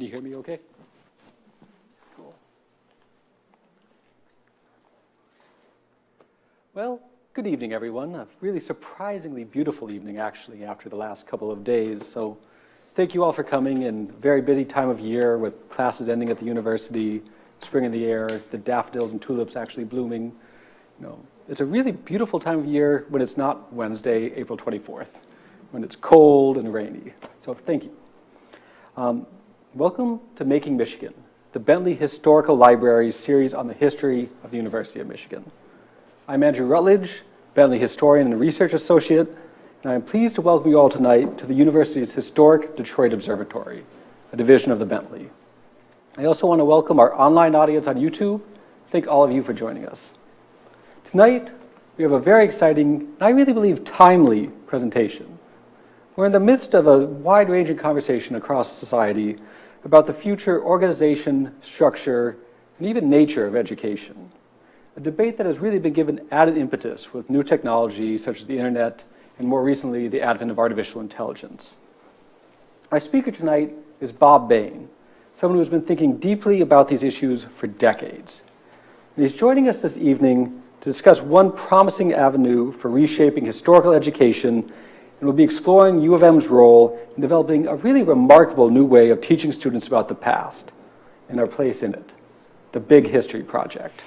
Can you hear me okay? Cool. Well, good evening, everyone. A really surprisingly beautiful evening, actually, after the last couple of days. So thank you all for coming in a very busy time of year with classes ending at the university, spring in the air, the daffodils and tulips actually blooming. It's a really beautiful time of year when it's not Wednesday, April 24th, when it's cold and rainy. So thank you. Welcome to Making Michigan, the Bentley Historical Library's series on the history of the University of Michigan. I'm Andrew Rutledge, Bentley historian and research associate, and I'm pleased to welcome you all tonight to the university's historic Detroit Observatory, a division of the Bentley. I also want to welcome our online audience on YouTube. Thank all of you for joining us. Tonight, we have a very exciting, and I really believe timely, presentation. We're in the midst of a wide-ranging conversation across society about the future organization, structure, and even nature of education. A debate that has really been given added impetus with new technology such as the internet and more recently the advent of artificial intelligence. Our speaker tonight is Bob Bain, someone who has been thinking deeply about these issues for decades. And he's joining us this evening to discuss one promising avenue for reshaping historical education, and we'll be exploring U of M's role in developing a really remarkable new way of teaching students about the past and our place in it, the Big History Project.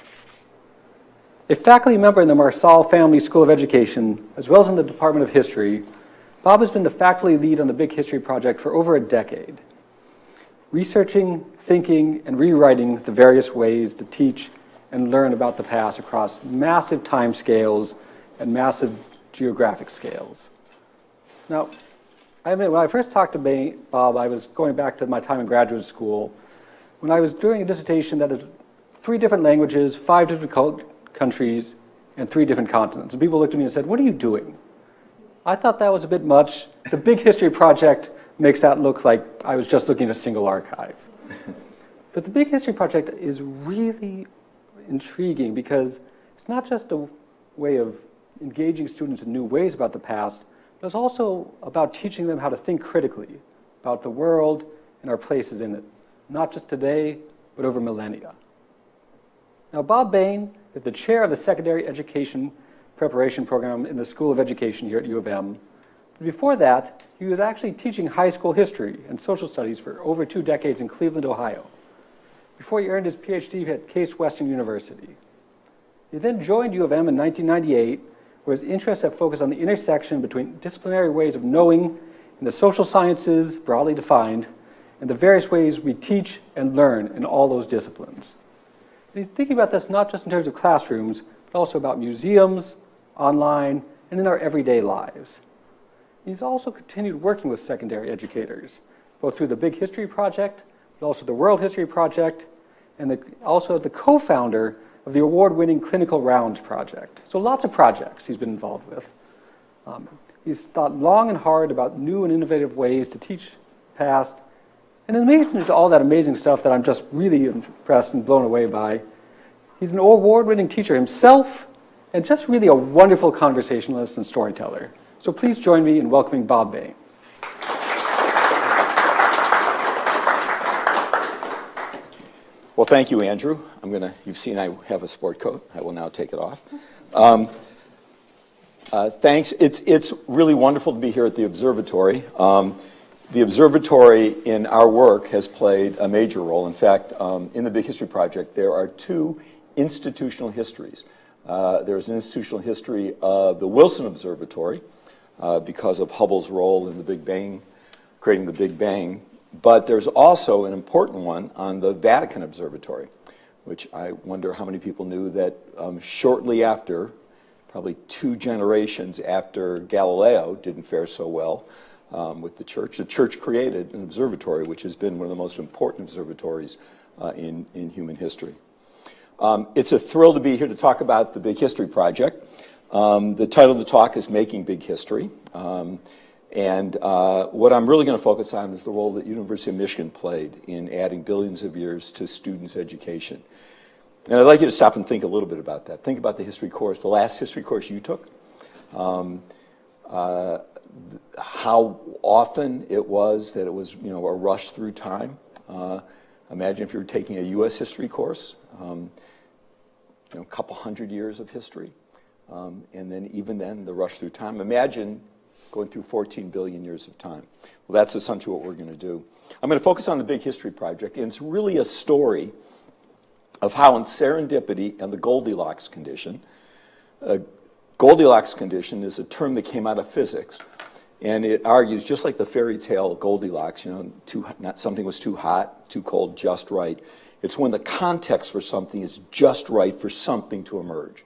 A faculty member in the Marsal Family School of Education, as well as in the Department of History, Bob has been the faculty lead on the Big History Project for over a decade, researching, thinking, and rewriting the various ways to teach and learn about the past across massive time scales and massive geographic scales. Now, I admit, when I first talked to Bob, I was going back to my time in graduate school, when I was doing a dissertation that had 3 different languages, 5 different countries, and 3 different continents. And people looked at me and said, "What are you doing?" I thought that was a bit much. The Big History Project makes that look like I was just looking at a single archive. But the Big History Project is really intriguing because it's not just a way of engaging students in new ways about the past, but it's also about teaching them how to think critically about the world and our places in it, not just today, but over millennia. Now, Bob Bain is the chair of the Secondary Education Preparation Program in the School of Education here at U of M. Before that, he was actually teaching high school history and social studies for over 2 decades in Cleveland, Ohio, before he earned his PhD at Case Western University. He then joined U of M in 1998, where his interests have focused on the intersection between disciplinary ways of knowing and the social sciences, broadly defined, and the various ways we teach and learn in all those disciplines. And he's thinking about this not just in terms of classrooms, but also about museums, online, and in our everyday lives. He's also continued working with secondary educators, both through the Big History Project, but also the World History Project, and also the co-founder of the award-winning Clinical Rounds Project. So lots of projects he's been involved with. He's thought long and hard about new and innovative ways to teach past. And in addition to all that amazing stuff that I'm just really impressed and blown away by, he's an award-winning teacher himself and just really a wonderful conversationalist and storyteller. So please join me in welcoming Bob Bain. Well, thank you, Andrew. You've seen I have a sport coat. I will now take it off. Thanks. It's really wonderful to be here at the observatory. The observatory in our work has played a major role. In fact, in the Big History Project, there are 2 institutional histories. There's an institutional history of the Wilson Observatory because of Hubble's role in the Big Bang, creating the Big Bang. But there's also an important one on the Vatican Observatory, which I wonder how many people knew that shortly after, probably 2 generations after Galileo didn't fare so well with the church created an observatory, which has been one of the most important observatories in human history. It's a thrill to be here to talk about the Big History Project. The title of the talk is Making Big History. And what I'm really going to focus on is the role that University of Michigan played in adding billions of years to students' education. And I'd like you to stop and think a little bit about that. Think about the history course, the last history course you took, how often it was that it was, a rush through time. Imagine if you were taking a U.S. history course, a couple hundred years of history, and then even then, the rush through time. Imagine going through 14 billion years of time. Well, that's essentially what we're going to do. I'm going to focus on the Big History Project, and it's really a story of how in serendipity and the Goldilocks condition. Goldilocks condition is a term that came out of physics, and it argues, just like the fairy tale Goldilocks, something was too hot, too cold, just right. It's when the context for something is just right for something to emerge.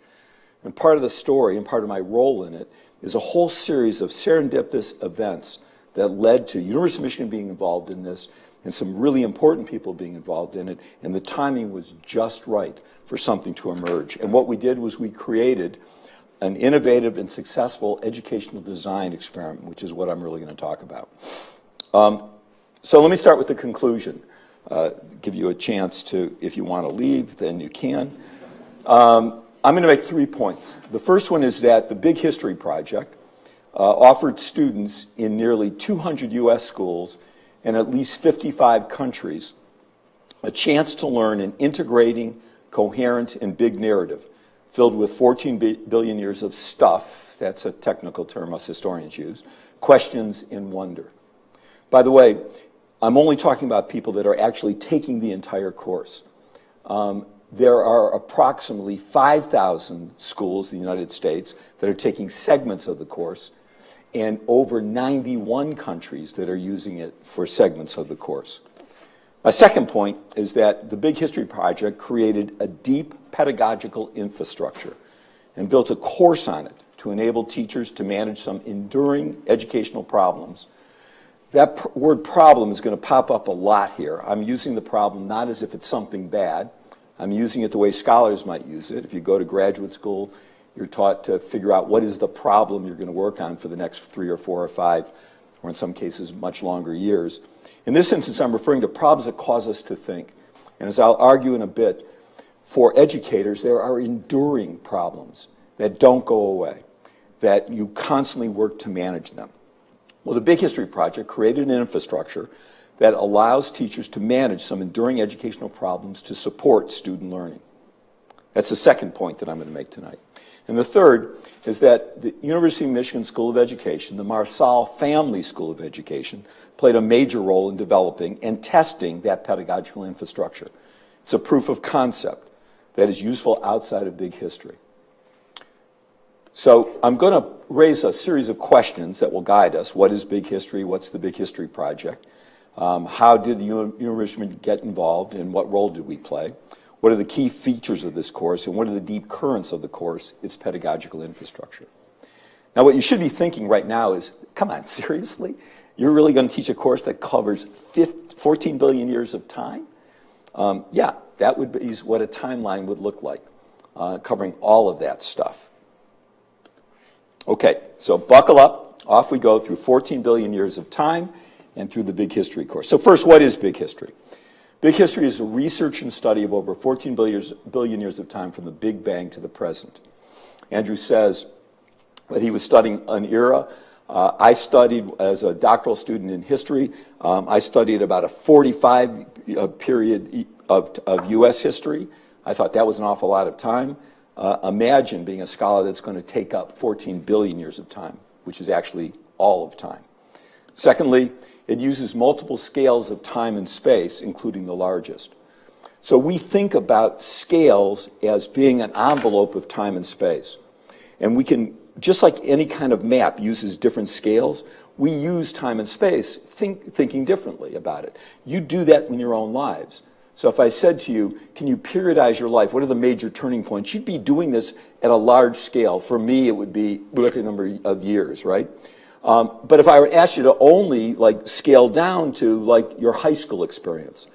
And part of the story, and part of my role in it, is a whole series of serendipitous events that led to University of Michigan being involved in this, and some really important people being involved in it, and the timing was just right for something to emerge. And what we did was we created an innovative and successful educational design experiment, which is what I'm really going to talk about. So let me start with the conclusion. Give you a chance to, if you want to leave, then you can. I'm going to make 3 points. The first one is that the Big History Project offered students in nearly 200 U.S. schools in at least 55 countries a chance to learn an integrating, coherent, and big narrative filled with 14 billion years of stuff, that's a technical term us historians use, questions and wonder. By the way, I'm only talking about people that are actually taking the entire course. There are approximately 5,000 schools in the United States that are taking segments of the course, and over 91 countries that are using it for segments of the course. My second point is that the Big History Project created a deep pedagogical infrastructure and built a course on it to enable teachers to manage some enduring educational problems. That word problem is going to pop up a lot here. I'm using the problem not as if it's something bad. I'm using it the way scholars might use it. If you go to graduate school, you're taught to figure out what is the problem you're going to work on for the next 3 or 4 or 5, or in some cases, much longer years. In this instance, I'm referring to problems that cause us to think. And as I'll argue in a bit, for educators, there are enduring problems that don't go away, that you constantly work to manage them. Well, the Big History Project created an infrastructure that allows teachers to manage some enduring educational problems to support student learning. That's the second point that I'm going to make tonight. And the third is that the University of Michigan School of Education, the Marsal Family School of Education, played a major role in developing and testing that pedagogical infrastructure. It's a proof of concept that is useful outside of big history. So I'm going to raise a series of questions that will guide us. What is big history? What's the Big History Project? How did the University get involved, and what role did we play? What are the key features of this course, and what are the deep currents of the course, its pedagogical infrastructure? Now, what you should be thinking right now is, come on, seriously? You're really going to teach a course that covers 14 billion years of time? Yeah, that would be what a timeline would look like, covering all of that stuff. Okay, so buckle up. Off we go through 14 billion years of time and through the Big History course. So first, what is big history? Big history is a research and study of over 14 billion years of time from the Big Bang to the present. Andrew says that he was studying an era. I studied as a doctoral student in history. I studied about a 45 period of U.S. history. I thought that was an awful lot of time. Imagine being a scholar that's going to take up 14 billion years of time, which is actually all of time. Secondly, it uses multiple scales of time and space, including the largest. So we think about scales as being an envelope of time and space. And we can, just like any kind of map uses different scales, we use time and space thinking differently about it. You do that in your own lives. So if I said to you, can you periodize your life? What are the major turning points? You'd be doing this at a large scale. For me, it would be look at a number of years, right? But if I would ask you to only scale down to your high school experience,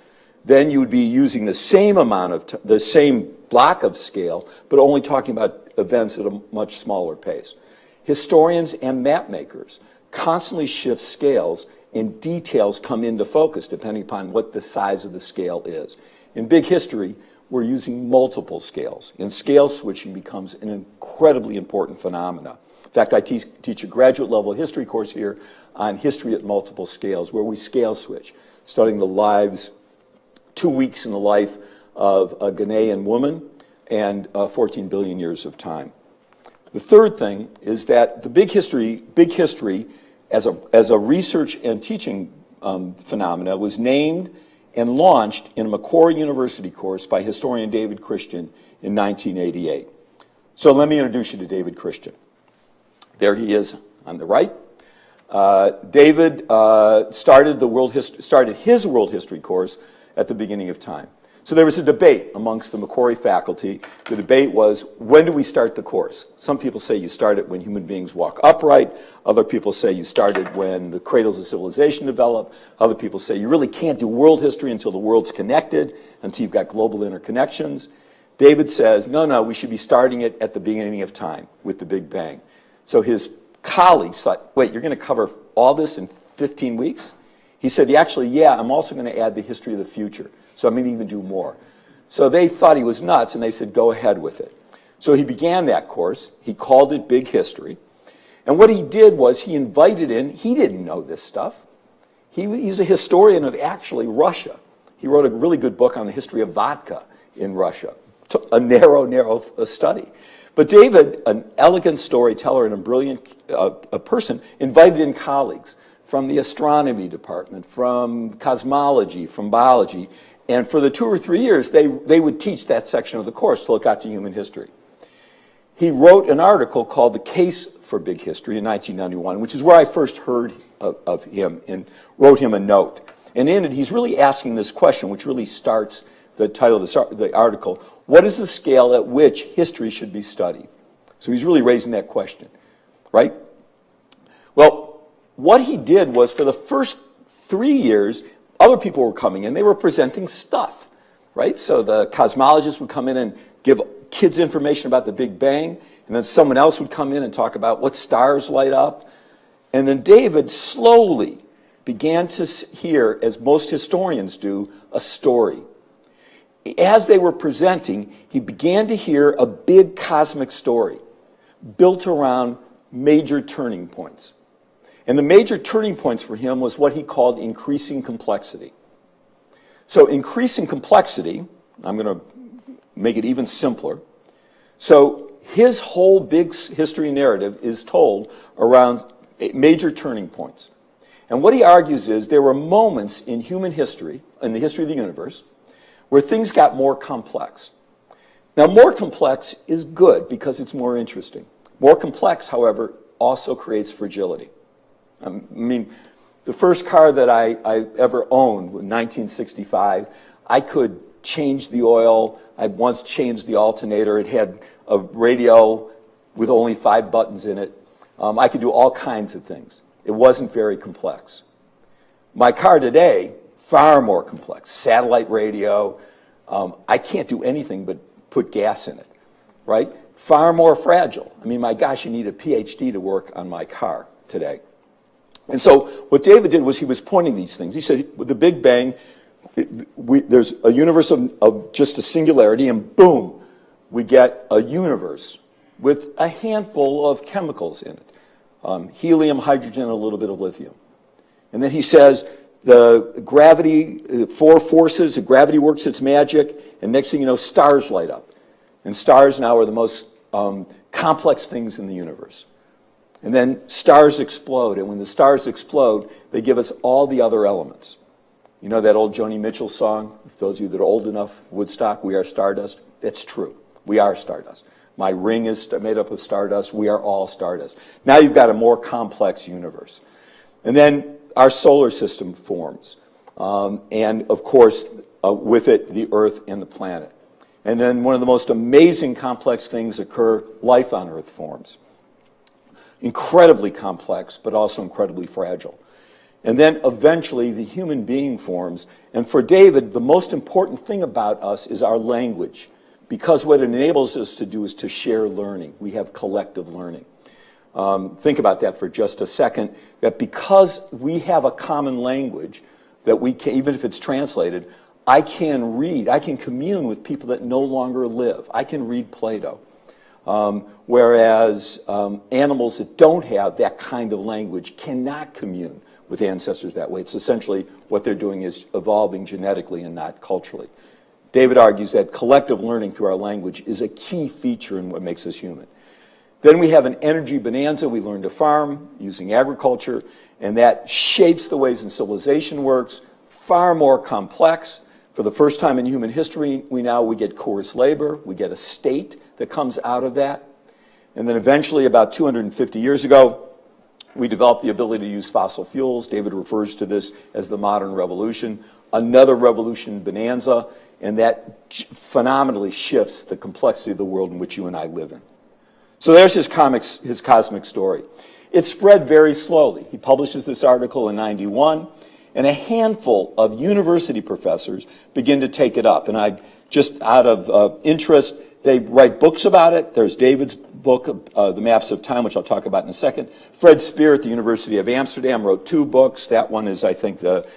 then you would be using the same amount of the same block of scale, but only talking about events at a much smaller pace. Historians and map makers constantly shift scales, and details come into focus depending upon what the size of the scale is. In big history, we're using multiple scales, and scale switching becomes an incredibly important phenomenon. In fact, I teach a graduate level history course here on history at multiple scales, where we scale switch, studying the lives 2 weeks in the life of a Ghanaian woman and 14 billion years of time. The third thing is that the big history as a research and teaching phenomena was named and launched in a Macquarie University course by historian David Christian in 1988. So let me introduce you to David Christian. There he is on the right. David started his world history course at the beginning of time. So there was a debate amongst the Macquarie faculty. The debate was, when do we start the course? Some people say you start it when human beings walk upright. Other people say you start it when the cradles of civilization develop. Other people say you really can't do world history until the world's connected, until you've got global interconnections. David says, no, we should be starting it at the beginning of time with the Big Bang. So his colleagues thought, wait, you're going to cover all this in 15 weeks? He said, yeah, I'm also going to add the history of the future. So I'm going to even do more. So they thought he was nuts, and they said, go ahead with it. So he began that course. He called it Big History. And what he did was he invited in, he didn't know this stuff. He's a historian of actually Russia. He wrote a really good book on the history of vodka in Russia, a narrow study. But David, an elegant storyteller and a brilliant person, invited in colleagues from the astronomy department, from cosmology, from biology, and for the 2 or 3 years, they would teach that section of the course till it got to human history. He wrote an article called The Case for Big History in 1991, which is where I first heard of him, and wrote him a note. And in it, he's really asking this question, which really starts the title of the article: what is the scale at which history should be studied? So he's really raising that question, right? Well, what he did was, for the first 3 years, other people were coming in. They were presenting stuff, right? So the cosmologists would come in and give kids information about the Big Bang, and then someone else would come in and talk about what stars light up. And then David slowly began to hear, as most historians do, a story. As they were presenting, he began to hear a big cosmic story built around major turning points. And the major turning points for him was what he called increasing complexity. So increasing complexity, I'm going to make it even simpler. So his whole big history narrative is told around major turning points. And what he argues is there were moments in human history, in the history of the universe, where things got more complex. Now, more complex is good because it's more interesting. More complex, however, also creates fragility. I mean, the first car that I ever owned in 1965, I could change the oil. I once changed the alternator. It had a radio with only 5 buttons in it. I could do all kinds of things. It wasn't very complex. My car today, far more complex. Satellite radio. I can't do anything but put gas in it, right? Far more fragile. I mean, my gosh, you need a PhD to work on my car today. And so what David did was he was pointing these things. He said, with the Big Bang, there's a universe of just a singularity, and boom, we get a universe with a handful of chemicals in it. Helium, hydrogen, and a little bit of lithium. And then he says, the gravity, 4 forces, the gravity works its magic, and next thing you know, stars light up. And stars now are the most complex things in the universe. And then stars explode, and when the stars explode, they give us all the other elements. You know that old Joni Mitchell song, those of you that are old enough, Woodstock, We Are Stardust? That's true. We are stardust. My ring is made up of stardust. We are all stardust. Now you've got a more complex universe. And then our solar system forms. And, of course, with it, the Earth and the planet. And then one of the most amazing complex things occur, life on Earth forms. Incredibly complex, but also incredibly fragile. And then eventually the human being forms. And for David, the most important thing about us is our language, because what it enables us to do is to share learning. We have collective learning. Think about that for just a second, that because we have a common language that we can, even if it's translated, I can read, I can commune with people that no longer live. I can read Plato. whereas animals that don't have that kind of language cannot commune with ancestors that way. It's essentially what they're doing is evolving genetically and not culturally. David argues that collective learning through our language is a key feature in what makes us human. Then we have an energy bonanza. We learn to farm using agriculture, and that shapes the ways in civilization works, far more complex. For the first time in human history, we get coerced labor. We get a state that comes out of that. And then eventually, about 250 years ago, we developed the ability to use fossil fuels. David refers to this as the modern revolution. Another revolution bonanza, and that phenomenally shifts the complexity of the world in which you and I live in. So there's his cosmic story. It spread very slowly. He publishes this article in '91, and a handful of university professors begin to take it up. And I just out of interest, they write books about it. There's David's book, The Maps of Time, which I'll talk about in a second. Fred Speer at the University of Amsterdam wrote 2 books. That one is, I think, the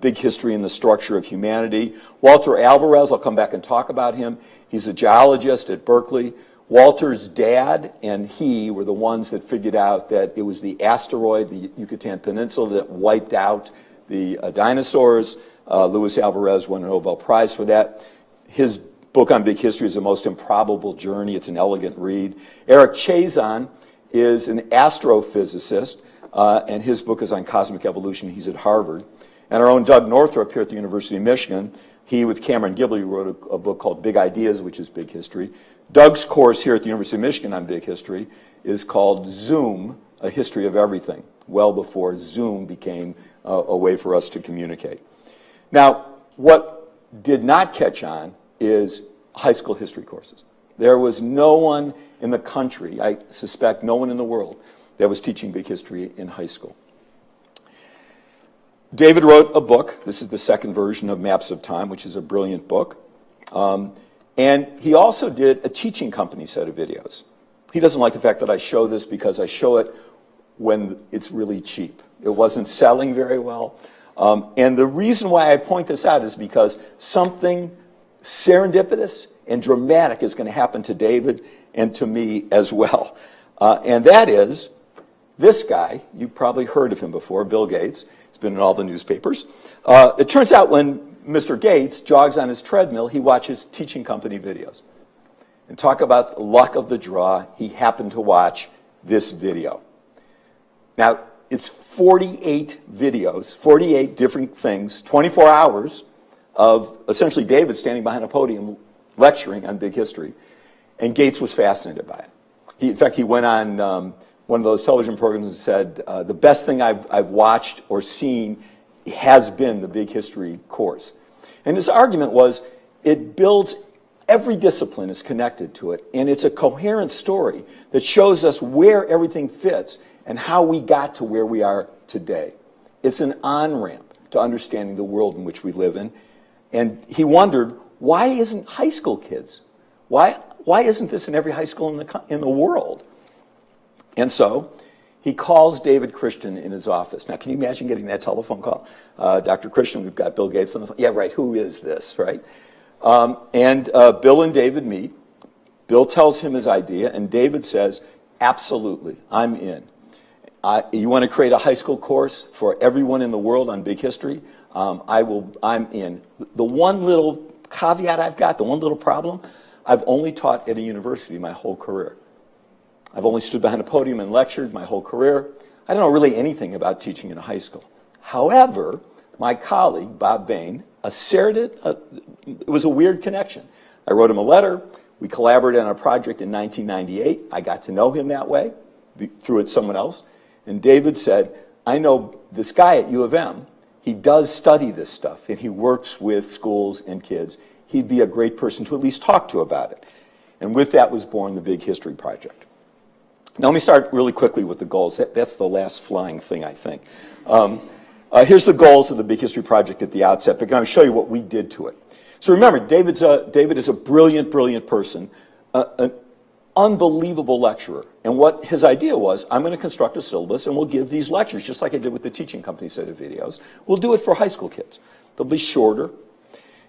Big History and the Structure of Humanity. Walter Alvarez, I'll come back and talk about him. He's a geologist at Berkeley. Walter's dad and he were the ones that figured out that it was the asteroid, the Yucatan Peninsula, that wiped out the dinosaurs. Luis Alvarez won a Nobel Prize for that. His book on big history is The Most Improbable Journey. It's an elegant read. Eric Chazon is an astrophysicist, and his book is on cosmic evolution. He's at Harvard. And our own Doug Northrup here at the University of Michigan, he with Cameron Gibley wrote a book called Big Ideas, which is big history. Doug's course here at the University of Michigan on big history is called Zoom, A History of Everything, well before Zoom became a way for us to communicate. Now, what did not catch on is high school history courses. There was no one in the country, I suspect no one in the world, that was teaching big history in high school. David wrote a book. This is the second version of Maps of Time, which is a brilliant book. And he also did a teaching company set of videos. He doesn't like the fact that I show this because I show it when it's really cheap. It wasn't selling very well. And the reason why I point this out is because something serendipitous and dramatic is going to happen to David and to me as well. And that is this guy. You probably heard of him before, Bill Gates. He's been in all the newspapers. It turns out when Mr. Gates jogs on his treadmill, he watches teaching company videos. And talk about luck of the draw, he happened to watch this video. Now, it's 48 videos, 48 different things, 24 hours of essentially David standing behind a podium lecturing on big history. And Gates was fascinated by it. In fact, he went on one of those television programs and said, the best thing I've watched or seen has been the big history course. And his argument was it builds, every discipline is connected to it, and it's a coherent story that shows us where everything fits and how we got to where we are today. It's an on-ramp to understanding the world in which we live in. And he wondered, why isn't high school kids? Why isn't this in every high school in the world? And so he calls David Christian in his office. Now, can you imagine getting that telephone call? Dr. Christian, we've got Bill Gates on the phone. Yeah, right, who is this, right? And Bill and David meet. Bill tells him his idea, and David says, absolutely, I'm in. You want to create a high school course for everyone in the world on big history? I'm in. The one little caveat I've got, the one little problem, I've only taught at a university my whole career. I've only stood behind a podium and lectured my whole career. I don't know really anything about teaching in a high school. However, my colleague, Bob Bain, asserted, it was a weird connection. I wrote him a letter. We collaborated on a project in 1998. I got to know him that way, through someone else. And David said, I know this guy at U of M. He does study this stuff, and he works with schools and kids. He'd be a great person to at least talk to about it. And with that was born the Big History Project. Now let me start really quickly with the goals. That's the last flying thing, I think. Here's the goals of the Big History Project at the outset, but I'm going to show you what we did to it. So remember, David is a brilliant, brilliant person, an unbelievable lecturer. And what his idea was, I'm going to construct a syllabus and we'll give these lectures, just like I did with the teaching company set of videos. We'll do it for high school kids. They'll be shorter.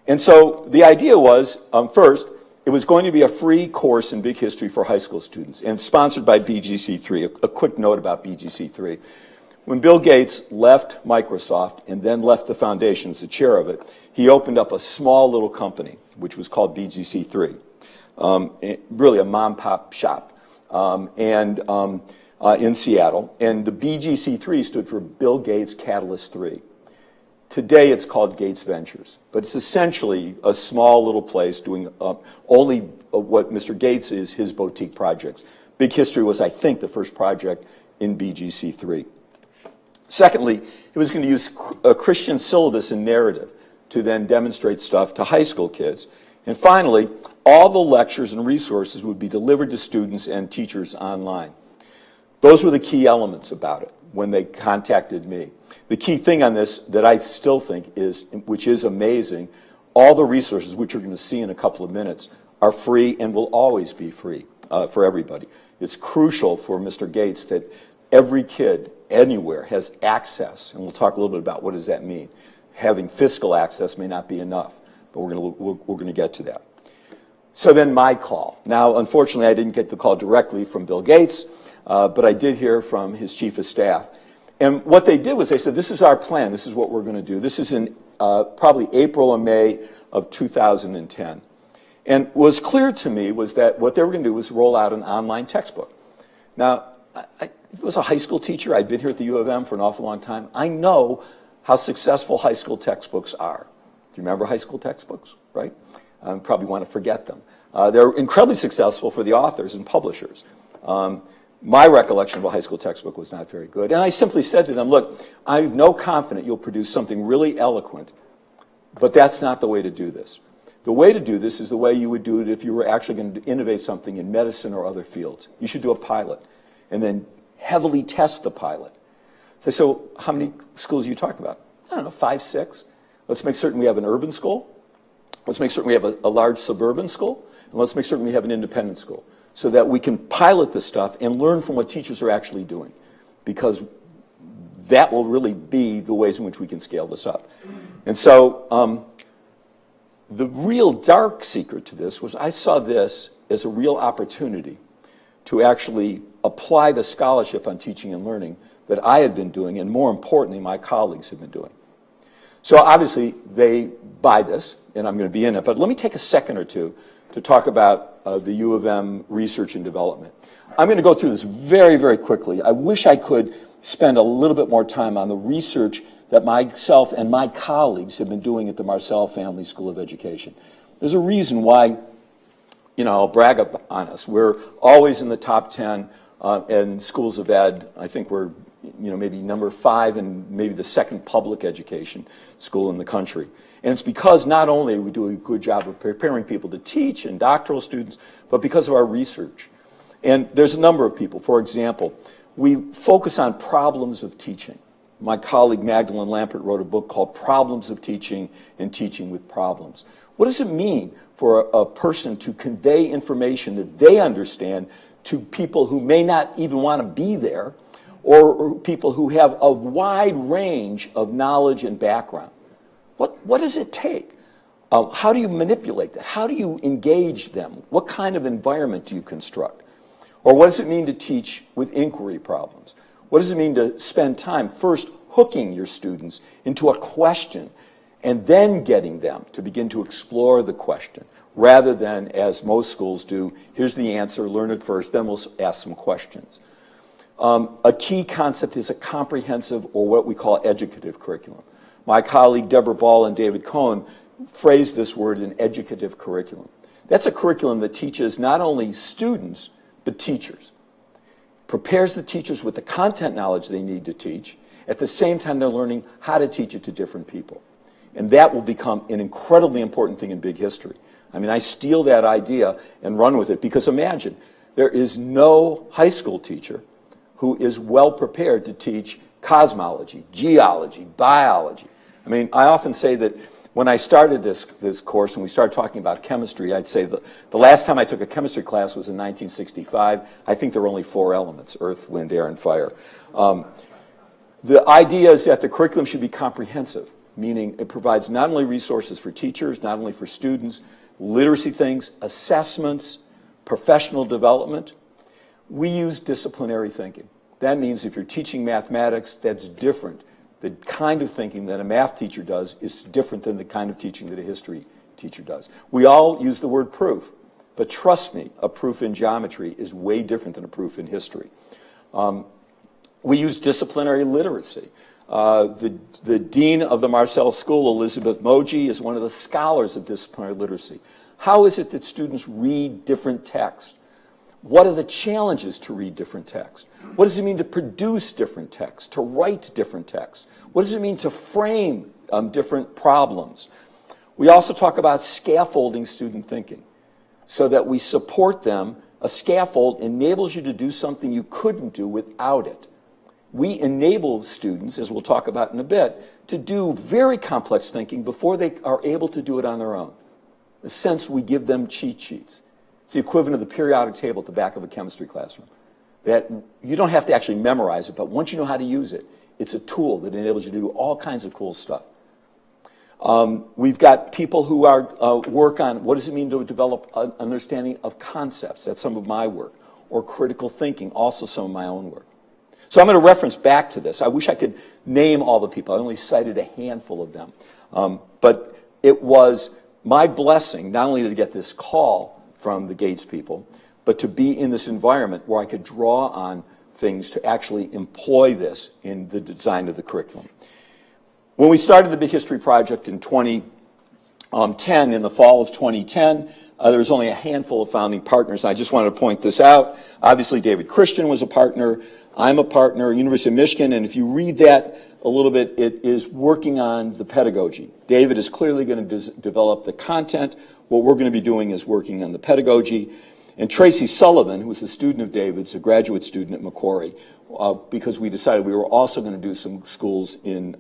And so the idea was, first, it was going to be a free course in big history for high school students, and sponsored by BGC3. A quick note about BGC3. When Bill Gates left Microsoft and then left the foundation as the chair of it, he opened up a small little company, which was called BGC3, really a mom-pop shop, in Seattle. And the BGC3 stood for Bill Gates Catalyst 3. Today it's called Gates Ventures, but it's essentially a small little place doing only what Mr. Gates is, his boutique projects. Big History was, I think, the first project in BGC3. Secondly, it was going to use a Christian syllabus and narrative to then demonstrate stuff to high school kids. And finally, all the lectures and resources would be delivered to students and teachers online. Those were the key elements about it when they contacted me. The key thing on this that I still think is, which is amazing, all the resources, which you're going to see in a couple of minutes, are free and will always be free for everybody. It's crucial for Mr. Gates that every kid anywhere has access, and we'll talk a little bit about what does that mean. Having fiscal access may not be enough, but we're going to get to that. So then my call. Now, unfortunately, I didn't get the call directly from Bill Gates, but I did hear from his chief of staff. And what they did was they said, this is our plan. This is what we're going to do. This is in probably April or May of 2010. And what was clear to me was that what they were going to do was roll out an online textbook. Now, I was a high school teacher. I'd been here at the U of M for an awful long time. I know how successful high school textbooks are. Do you remember high school textbooks, right? Probably want to forget them. They're incredibly successful for the authors and publishers. My recollection of a high school textbook was not very good. And I simply said to them, look, I'm no confident you'll produce something really eloquent, but that's not the way to do this. The way to do this is the way you would do it if you were actually going to innovate something in medicine or other fields. You should do a pilot and then heavily test the pilot. So how many schools are you talking about? I don't know, 5, 6. Let's make certain we have an urban school. Let's make certain we have a large suburban school. And let's make certain we have an independent school so that we can pilot this stuff and learn from what teachers are actually doing, because that will really be the ways in which we can scale this up. And so the real dark secret to this was I saw this as a real opportunity to actually apply the scholarship on teaching and learning that I had been doing, and more importantly, my colleagues had been doing. So obviously, they buy this, and I'm going to be in it. But let me take a second or two to talk about the U of M research and development. I'm going to go through this very, very quickly. I wish I could spend a little bit more time on the research that myself and my colleagues have been doing at the Marcel Family School of Education. There's a reason why, I'll brag on us. We're always in the top 10 in schools of ed. I think we're maybe number 5 and maybe the second public education school in the country. And it's because not only do we do a good job of preparing people to teach and doctoral students, but because of our research. And there's a number of people. For example, we focus on problems of teaching. My colleague Magdalene Lampert wrote a book called Problems of Teaching and Teaching with Problems. What does it mean for a person to convey information that they understand to people who may not even want to be there, or people who have a wide range of knowledge and background? What does it take? How do you manipulate that? How do you engage them? What kind of environment do you construct? Or what does it mean to teach with inquiry problems? What does it mean to spend time first hooking your students into a question and then getting them to begin to explore the question, rather than, as most schools do, here's the answer, learn it first, then we'll ask some questions. A key concept is a comprehensive, or what we call educative curriculum. My colleague Deborah Ball and David Cohen phrased this word in educative curriculum. That's a curriculum that teaches not only students, but teachers. Prepares the teachers with the content knowledge they need to teach. At the same time, they're learning how to teach it to different people. And that will become an incredibly important thing in big history. I mean, I steal that idea and run with it, because imagine, there is no high school teacher who is well prepared to teach cosmology, geology, biology. I mean, I often say that when I started this course and we started talking about chemistry, I'd say the last time I took a chemistry class was in 1965. I think there were only 4 elements: earth, wind, air, and fire. The idea is that the curriculum should be comprehensive, meaning it provides not only resources for teachers, not only for students, literacy things, assessments, professional development. We use disciplinary thinking. That means if you're teaching mathematics, that's different. The kind of thinking that a math teacher does is different than the kind of teaching that a history teacher does. We all use the word proof, but trust me, a proof in geometry is way different than a proof in history. We use disciplinary literacy. The dean of the Marcel School, Elizabeth Moji, is one of the scholars of disciplinary literacy. How is it that students read different texts? What are the challenges to read different texts? What does it mean to produce different texts, to write different texts? What does it mean to frame different problems? We also talk about scaffolding student thinking so that we support them. A scaffold enables you to do something you couldn't do without it. We enable students, as we'll talk about in a bit, to do very complex thinking before they are able to do it on their own. In a sense, we give them cheat sheets. It's the equivalent of the periodic table at the back of a chemistry classroom. That you don't have to actually memorize it, but once you know how to use it, it's a tool that enables you to do all kinds of cool stuff. We've got people who are work on what does it mean to develop an understanding of concepts. That's some of my work. Or critical thinking, also some of my own work. So I'm going to reference back to this. I wish I could name all the people. I only cited a handful of them. But it was my blessing not only to get this call from the Gates people, but to be in this environment where I could draw on things to actually employ this in the design of the curriculum. When we started the Big History Project in 2010, in the fall of 2010, there was only a handful of founding partners. I just wanted to point this out. Obviously, David Christian was a partner. I'm a partner, University of Michigan, and if you read that a little bit, it is working on the pedagogy. David is clearly going to develop the content. What we're going to be doing is working on the pedagogy. And Tracy Sullivan, who was a student of David's, a graduate student at Macquarie, because we decided we were also going to do some schools in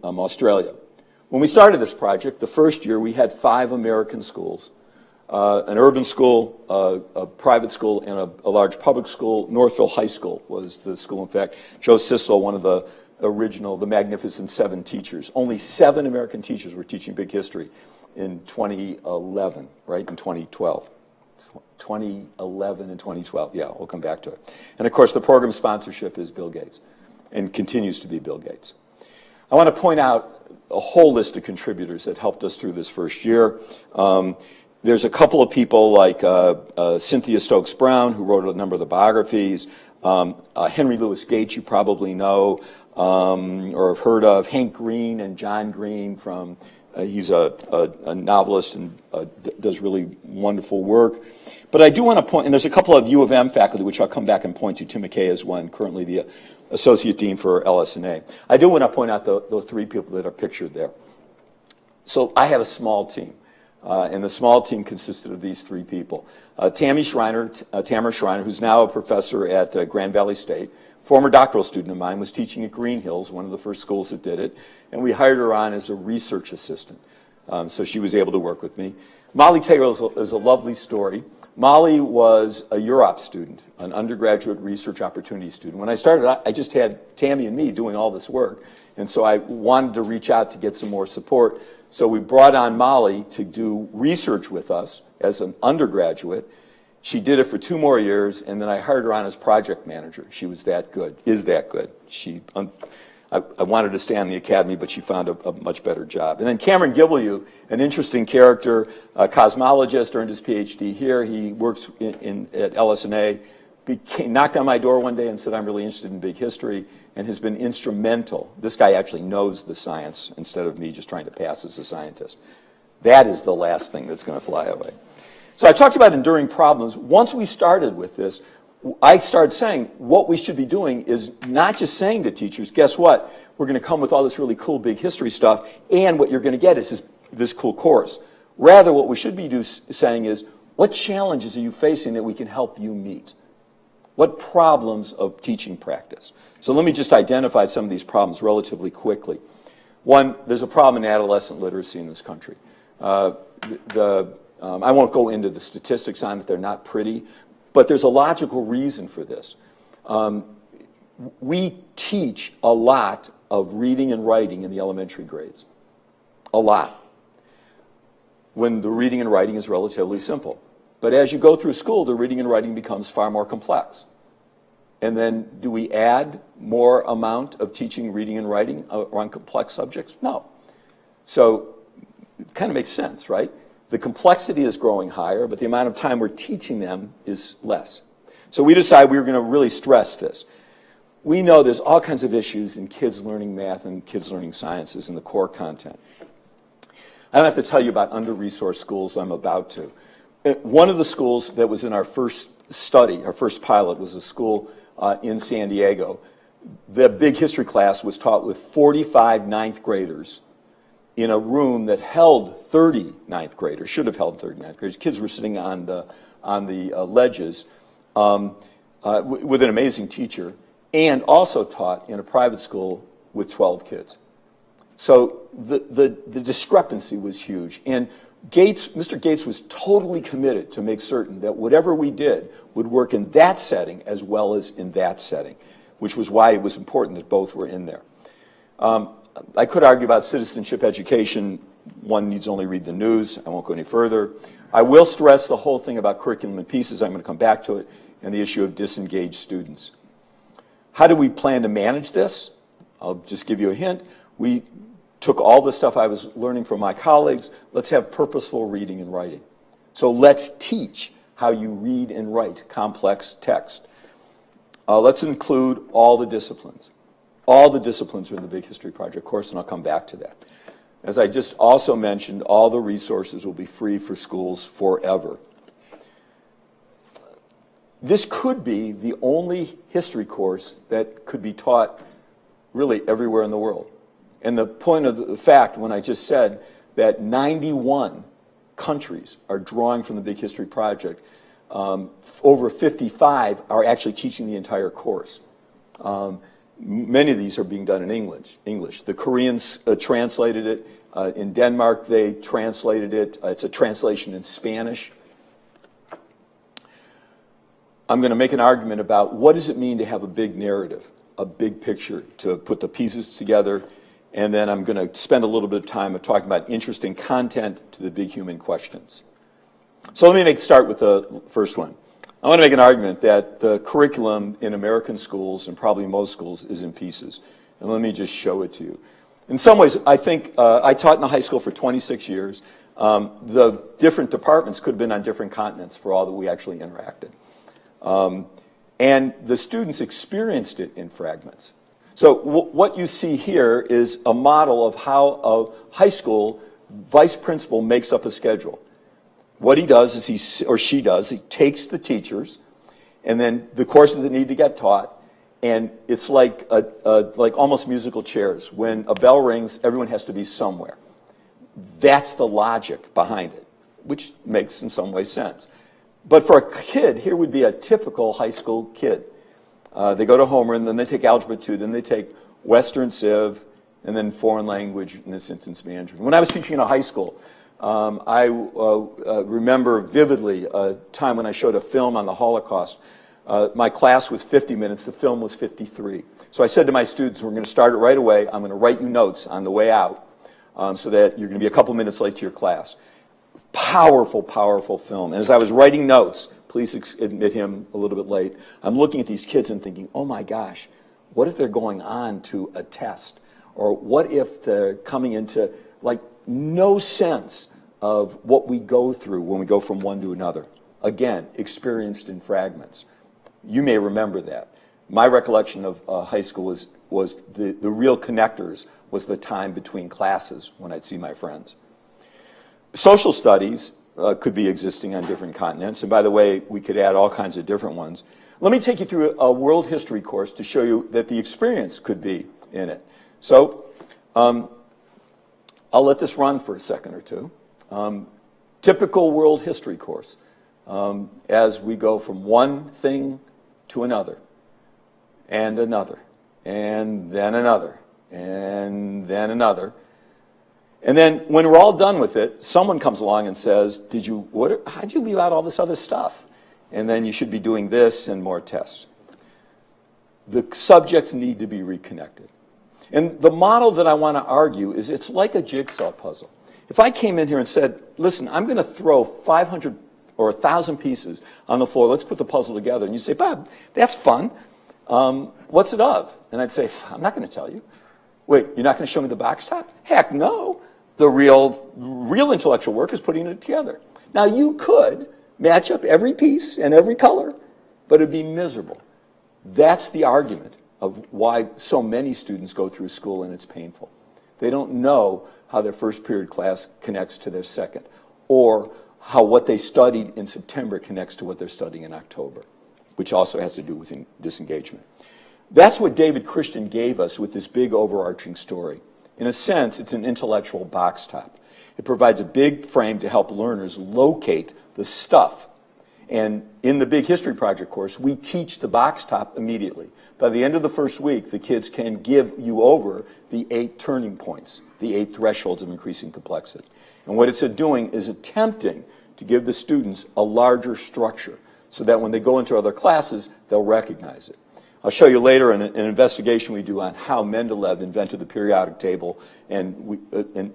Australia. When we started this project, the first year we had 5 American schools, an urban school, a private school, and a large public school. Northville High School was the school. In fact, Joe Sislo, one of the original, the Magnificent Seven teachers. Only 7 American teachers were teaching big history in 2011, right, in 2012. 2011 and 2012, yeah, we'll come back to it. And of course, the program sponsorship is Bill Gates and continues to be Bill Gates. I want to point out a whole list of contributors that helped us through this first year. There's a couple of people like Cynthia Stokes Brown, who wrote a number of the biographies. Henry Louis Gates, you probably know or have heard of. Hank Green and John Green from, he's a novelist and does really wonderful work. But I do want to point, and there's a couple of U of M faculty, which I'll come back and point to. Tim McKay is one, currently the Associate Dean for LS&A. I do want to point out those 3 people that are pictured there. So I had a small team. And the small team consisted of these 3 people. Tamara Schreiner, who's now a professor at Grand Valley State, former doctoral student of mine, was teaching at Green Hills, one of the first schools that did it, and we hired her on as a research assistant. So she was able to work with me. Molly Taylor is a lovely story. Molly was a UROP student, an undergraduate research opportunity student. When I started, I just had Tammy and me doing all this work, and so I wanted to reach out to get some more support. So we brought on Molly to do research with us as an undergraduate. She did it for 2 more years, and then I hired her on as project manager. She was that good, is that good. I wanted to stay on the academy, but she found a much better job. And then Cameron Gibellew, an interesting character, a cosmologist, earned his PhD here. He works at LS&A, knocked on my door one day and said, I'm really interested in big history, and has been instrumental. This guy actually knows the science instead of me just trying to pass as a scientist. That is the last thing that's going to fly away. So I talked about enduring problems. Once we started with this, I started saying what we should be doing is not just saying to teachers, guess what, we're going to come with all this really cool big history stuff, and what you're going to get is this cool course. Rather, what we should be saying is, what challenges are you facing that we can help you meet? What problems of teaching practice? So let me just identify some of these problems relatively quickly. One, there's a problem in adolescent literacy in this country. I won't go into the statistics on it, they're not pretty, but there's a logical reason for this. We teach a lot of reading and writing in the elementary grades. A lot. when the reading and writing is relatively simple. But as you go through school, the reading and writing becomes far more complex. And then do we add more amount of teaching reading and writing around complex subjects? No. So it kind of makes sense, right? The complexity is growing higher, but the amount of time we're teaching them is less. So we decided we were going to really stress this. We know there's all kinds of issues in kids learning math and kids learning sciences in the core content. I don't have to tell you about under-resourced schools. I'm about to. One of the schools that was in our first study, our first pilot, was a school in San Diego. The big history class was taught with 45 ninth graders in a room that held 30 ninth graders, should have held 30 ninth graders. Kids were sitting on the ledges with an amazing teacher, and also taught in a private school with 12 kids. So the discrepancy was huge. And Mr. Gates was totally committed to make certain that whatever we did would work in that setting as well as in that setting, which was why it was important that both were in there. I could argue about citizenship education. One needs only read the news. I won't go any further. I will stress the whole thing about curriculum in pieces. I'm going to come back to it, and the issue of disengaged students. How do we plan to manage this? I'll just give you a hint. We took all the stuff I was learning from my colleagues. Let's have purposeful reading and writing. So let's teach how you read and write complex text. Let's include all the disciplines. All the disciplines are in the Big History Project course, and I'll come back to that. As I just also mentioned, all the resources will be free for schools forever. This could be the only history course that could be taught really everywhere in the world. And the point of the fact, when I just said that 91 countries are drawing from the Big History Project, over 55 are actually teaching the entire course. Many of these are being done in English. The Koreans translated it. In Denmark, they translated it. It's a translation in Spanish. I'm going to make an argument about what does it mean to have a big narrative, a big picture, to put the pieces together, and then I'm going to spend a little bit of time talking about interesting content to the big human questions. So let me start with the first one. I want to make an argument that the curriculum in American schools, and probably most schools, is in pieces. And let me just show it to you. In some ways, I think I taught in a high school for 26 years. The different departments could have been on different continents for all that we actually interacted. And the students experienced it in fragments. So what you see here is a model of how a high school vice principal makes up a schedule. What he does is he takes the teachers and then the courses that need to get taught, and it's like almost musical chairs. When a bell rings, everyone has to be somewhere. That's the logic behind it, which makes in some ways sense. But for a kid, here would be a typical high school kid. They go to homeroom, and then they take Algebra 2, then they take Western Civ, and then foreign language, in this instance, Mandarin. When I was teaching in a high school, I remember vividly a time when I showed a film on the Holocaust. My class was 50 minutes, the film was 53. So I said to my students, we're going to start it right away. I'm going to write you notes on the way out so that you're going to be a couple minutes late to your class. Powerful, powerful film. And as I was writing notes, please admit him a little bit late, I'm looking at these kids and thinking, oh my gosh, what if they're going on to a test? Or what if they're coming into no sense of what we go through when we go from one to another? Again, experienced in fragments. You may remember that. My recollection of high school was the real connectors was the time between classes when I'd see my friends. Social studies could be existing on different continents. And by the way, we could add all kinds of different ones. Let me take you through a world history course to show you that the experience could be in it. So I'll let this run for a second or two. Typical world history course as we go from one thing to another, and another, and then another, and then another. And then when we're all done with it, someone comes along and says, how'd you leave out all this other stuff? And then you should be doing this and more tests. The subjects need to be reconnected. And the model that I want to argue is it's like a jigsaw puzzle. If I came in here and said, listen, I'm going to throw 500 or 1,000 pieces on the floor, let's put the puzzle together, and you say, Bob, that's fun. What's it of? And I'd say, I'm not going to tell you. Wait, you're not going to show me the box top? Heck no. The real intellectual work is putting it together. Now, you could match up every piece and every color, but it'd be miserable. That's the argument of why so many students go through school and it's painful. They don't know how their first period class connects to their second, or how what they studied in September connects to what they're studying in October, which also has to do with disengagement. That's what David Christian gave us with this big overarching story. In a sense, it's an intellectual box top. It provides a big frame to help learners locate the stuff. And in the Big History Project course, we teach the box top immediately. By the end of the first week, the kids can give you over the 8 turning points, the 8 thresholds of increasing complexity. And what it's doing is attempting to give the students a larger structure so that when they go into other classes, they'll recognize it. I'll show you later an investigation we do on how Mendeleev invented the periodic table, and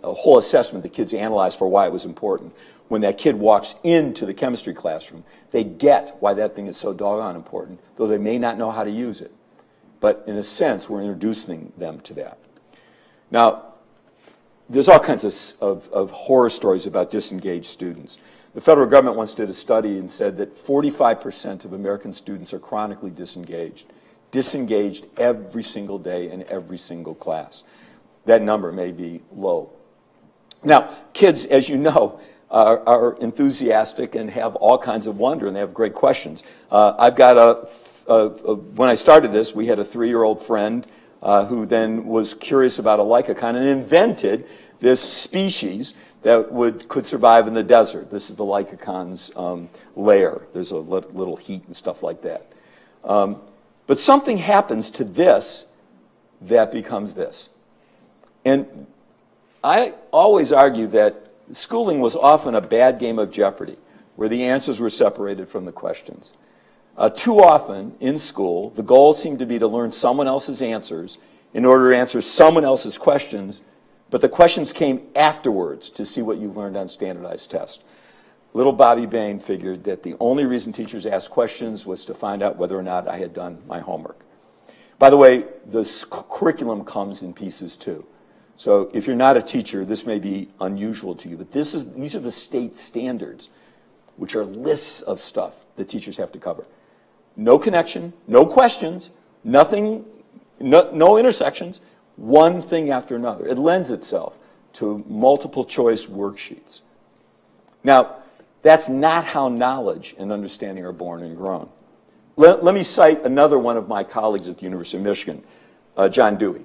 a whole assessment the kids analyzed for why it was important. When that kid walks into the chemistry classroom, they get why that thing is so doggone important, though they may not know how to use it. But in a sense, we're introducing them to that. Now, there's all kinds of horror stories about disengaged students. The federal government once did a study and said that 45% of American students are chronically disengaged every single day in every single class. That number may be low. Now, kids, as you know, are enthusiastic and have all kinds of wonder, and they have great questions. I've got when I started this, we had a 3-year-old friend who then was curious about a lycocon and invented this species that could survive in the desert. This is the lycocon's lair. There's a little heat and stuff like that. But something happens to this that becomes this. And I always argue that schooling was often a bad game of Jeopardy, where the answers were separated from the questions. Too often in school, the goal seemed to be to learn someone else's answers in order to answer someone else's questions, but the questions came afterwards to see what you've learned on standardized tests. Little Bobby Bain figured that the only reason teachers asked questions was to find out whether or not I had done my homework. By the way, the curriculum comes in pieces too. So if you're not a teacher, this may be unusual to you, but these are the state standards, which are lists of stuff that teachers have to cover. No connection, no questions, nothing, no intersections, one thing after another. It lends itself to multiple choice worksheets. Now, that's not how knowledge and understanding are born and grown. Let me cite another one of my colleagues at the University of Michigan, John Dewey.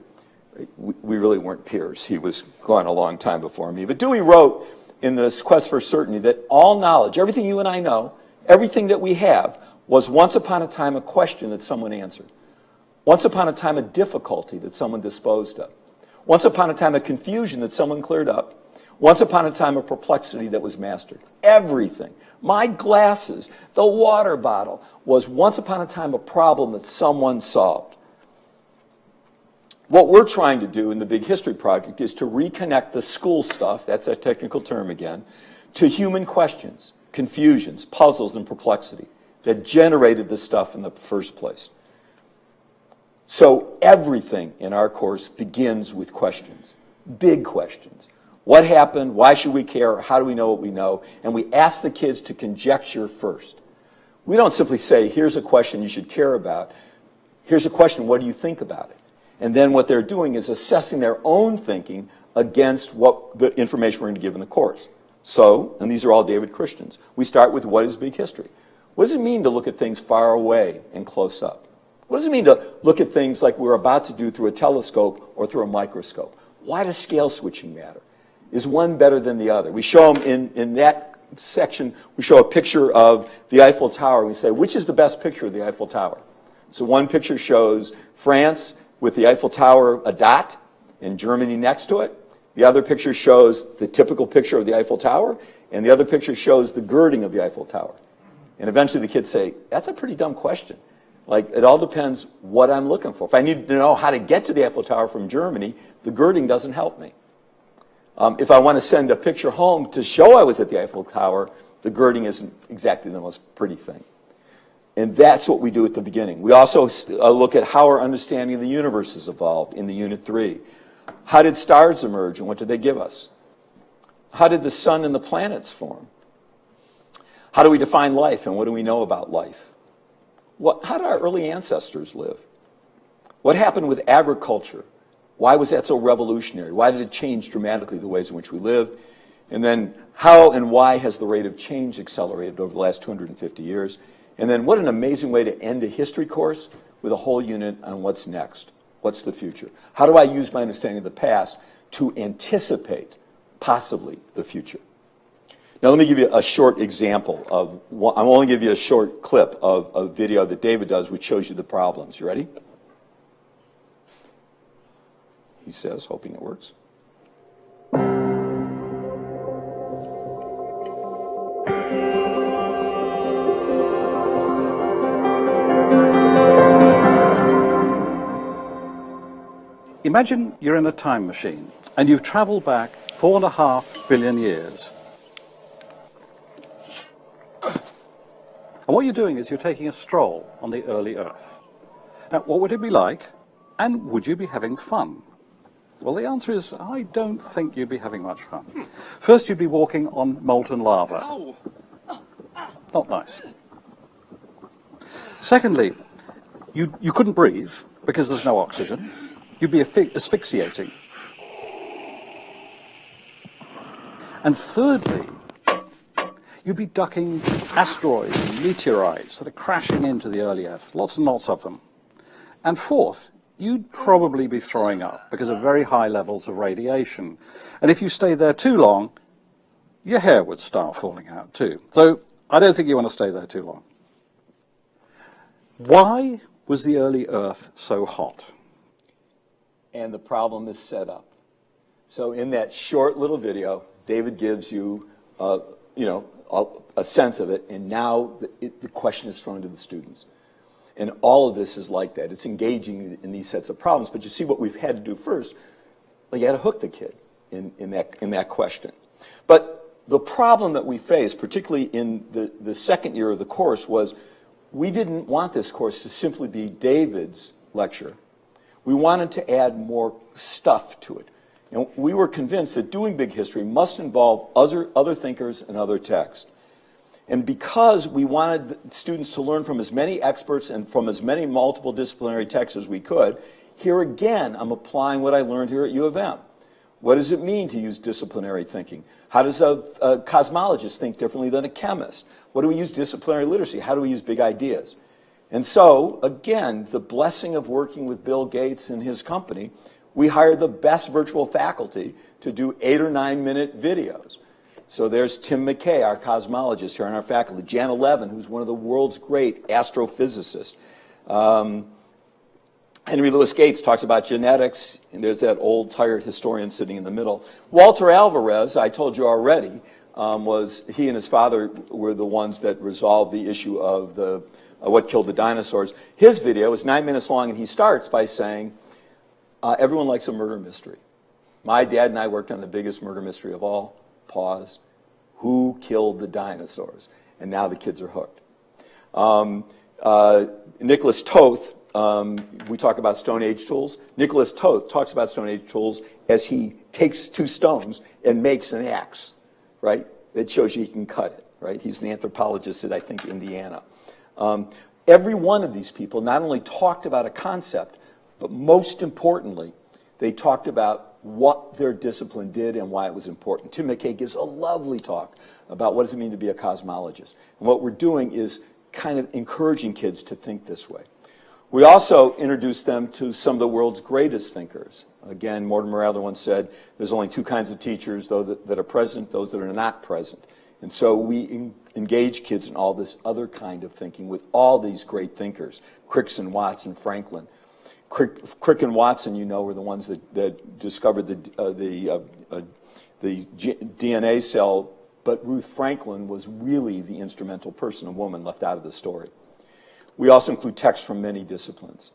We really weren't peers. He was gone a long time before me. But Dewey wrote in this Quest for Certainty that all knowledge, everything you and I know, everything that we have, was once upon a time a question that someone answered. Once upon a time a difficulty that someone disposed of. Once upon a time a confusion that someone cleared up. Once upon a time, a perplexity that was mastered. Everything. My glasses, the water bottle, was once upon a time a problem that someone solved. What we're trying to do in the Big History Project is to reconnect the school stuff, that's a technical term again, to human questions, confusions, puzzles, and perplexity that generated this stuff in the first place. So everything in our course begins with questions, big questions. What happened? Why should we care? How do we know what we know? And we ask the kids to conjecture first. We don't simply say, here's a question you should care about. Here's a question, what do you think about it? And then what they're doing is assessing their own thinking against what the information we're going to give in the course. So, and these are all David Christians, we start with what is big history? What does it mean to look at things far away and close up? What does it mean to look at things like we're about to do through a telescope or through a microscope? Why does scale switching matter? Is one better than the other? We show them in that section, we show a picture of the Eiffel Tower. We say, which is the best picture of the Eiffel Tower? So one picture shows France with the Eiffel Tower, a dot, and Germany next to it. The other picture shows the typical picture of the Eiffel Tower, and the other picture shows the girding of the Eiffel Tower. And eventually the kids say, that's a pretty dumb question. Like, it all depends what I'm looking for. If I need to know how to get to the Eiffel Tower from Germany, the girding doesn't help me. If I want to send a picture home to show I was at the Eiffel Tower, the girding isn't exactly the most pretty thing. And that's what we do at the beginning. We also look at how our understanding of the universe has evolved in the Unit 3. How did stars emerge and what did they give us? How did the sun and the planets form? How do we define life and what do we know about life? How did our early ancestors live? What happened with agriculture? Why was that so revolutionary? Why did it change dramatically the ways in which we live? And then how and why has the rate of change accelerated over the last 250 years? And then what an amazing way to end a history course with a whole unit on what's next. What's the future? How do I use my understanding of the past to anticipate possibly the future? Now let me give you a short example of, I'm only give you a short clip of a video that David does which shows you the problems. You ready? He says, hoping it works. Imagine you're in a time machine and you've traveled back 4.5 billion years. And what you're doing is you're taking a stroll on the early Earth. Now, what would it be like? And would you be having fun? Well, the answer is, I don't think you'd be having much fun. First, you'd be walking on molten lava. Not nice. Secondly, you couldn't breathe because there's no oxygen. You'd be asphyxiating. And thirdly, you'd be ducking asteroids and meteorites that are crashing into the early Earth, lots and lots of them. And fourth, you'd probably be throwing up because of very high levels of radiation. And if you stayed there too long, your hair would start falling out too. So I don't think you want to stay there too long. Why was the early Earth so hot? And the problem is set up. So in that short little video, David gives you, a sense of it, and now the question is thrown to the students. And all of this is like that. It's engaging in these sets of problems. But you see what we've had to do first, you had to hook the kid in that question. But the problem that we faced, particularly in the second year of the course, was we didn't want this course to simply be David's lecture. We wanted to add more stuff to it. And we were convinced that doing big history must involve other thinkers and other texts. And because we wanted students to learn from as many experts and from as many multiple disciplinary texts as we could, here again, I'm applying what I learned here at U of M. What does it mean to use disciplinary thinking? How does a cosmologist think differently than a chemist? What do we use disciplinary literacy? How do we use big ideas? And so, again, the blessing of working with Bill Gates and his company, we hired the best virtual faculty to do 8 or 9 minute videos. So there's Tim McKay, our cosmologist here on our faculty, Jan Levin, who's one of the world's great astrophysicists. Henry Louis Gates talks about genetics, and there's that old, tired historian sitting in the middle. Walter Alvarez, I told you already, he and his father were the ones that resolved the issue of what killed the dinosaurs. His video is 9 minutes long, and he starts by saying, everyone likes a murder mystery. My dad and I worked on the biggest murder mystery of all. Pause. Who killed the dinosaurs? And now the kids are hooked. Nicholas Toth, we talk about Stone Age tools. Nicholas Toth talks about Stone Age tools as he takes 2 stones and makes an axe, right? That shows you he can cut it, right? He's an anthropologist at, I think, Indiana. Every one of these people not only talked about a concept, but most importantly, they talked about what their discipline did and why it was important. Tim McKay gives a lovely talk about what does it mean to be a cosmologist. And what we're doing is kind of encouraging kids to think this way. We also introduced them to some of the world's greatest thinkers. Again, Mortimer Adler once said, there's only 2 kinds of teachers, those that are present, those that are not present. And so we engage kids in all this other kind of thinking with all these great thinkers, Crick, Watson, Franklin. Crick and Watson, you know, were the ones that discovered the DNA cell, but Ruth Franklin was really the instrumental person, a woman left out of the story. We also include texts from many disciplines.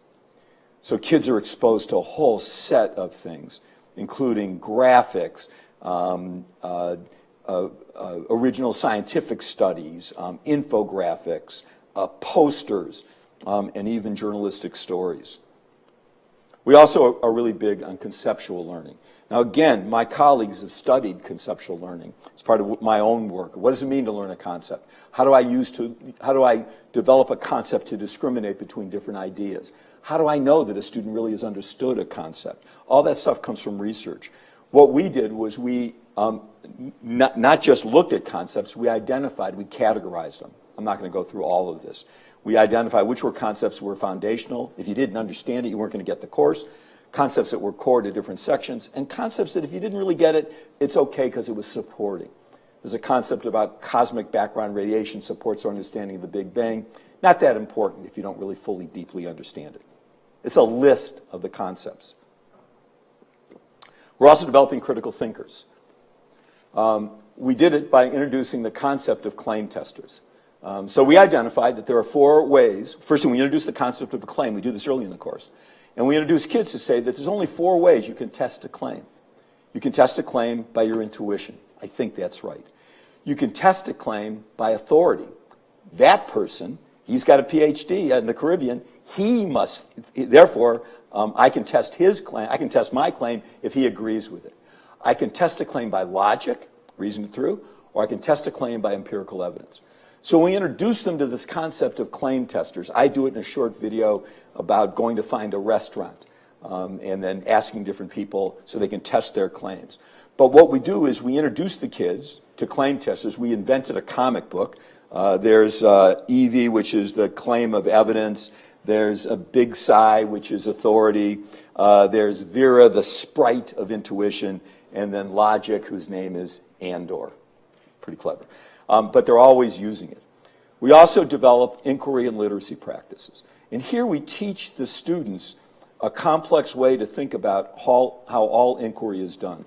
So kids are exposed to a whole set of things. including graphics, original scientific studies, infographics, posters, and even journalistic stories. We also are really big on conceptual learning. Now again, my colleagues have studied conceptual learning. It's part of my own work. What does it mean to learn a concept? How do I develop a concept to discriminate between different ideas? How do I know that a student really has understood a concept? All that stuff comes from research. What we did was we not just looked at concepts, we identified, we categorized them. I'm not going to go through all of this. We identified which were concepts were foundational. If you didn't understand it, you weren't going to get the course. Concepts that were core to different sections, and concepts that if you didn't really get it, it's okay because it was supporting. There's a concept about cosmic background radiation supports our understanding of the Big Bang. Not that important if you don't really fully, deeply understand it. It's a list of the concepts. We're also developing critical thinkers. We did it by introducing the concept of claim testers. So we identified that there are 4 ways. First thing, we introduced the concept of a claim. We do this early in the course. And we introduce kids to say that there's only 4 ways you can test a claim. You can test a claim by your intuition. I think that's right. You can test a claim by authority. That person, he's got a PhD in the Caribbean, he must, therefore, I can test his claim, I can test my claim if he agrees with it. I can test a claim by logic, reason it through, or I can test a claim by empirical evidence. So we introduce them to this concept of claim testers. I do it in a short video about going to find a restaurant and then asking different people so they can test their claims. But what we do is we introduce the kids to claim testers. We invented a comic book. There's Evie, which is the claim of evidence. There's a Big Sigh, which is authority. There's Vera, the sprite of intuition. And then Logic, whose name is Andor. Pretty clever. But they're always using it. We also develop inquiry and literacy practices. And here we teach the students a complex way to think about how all inquiry is done.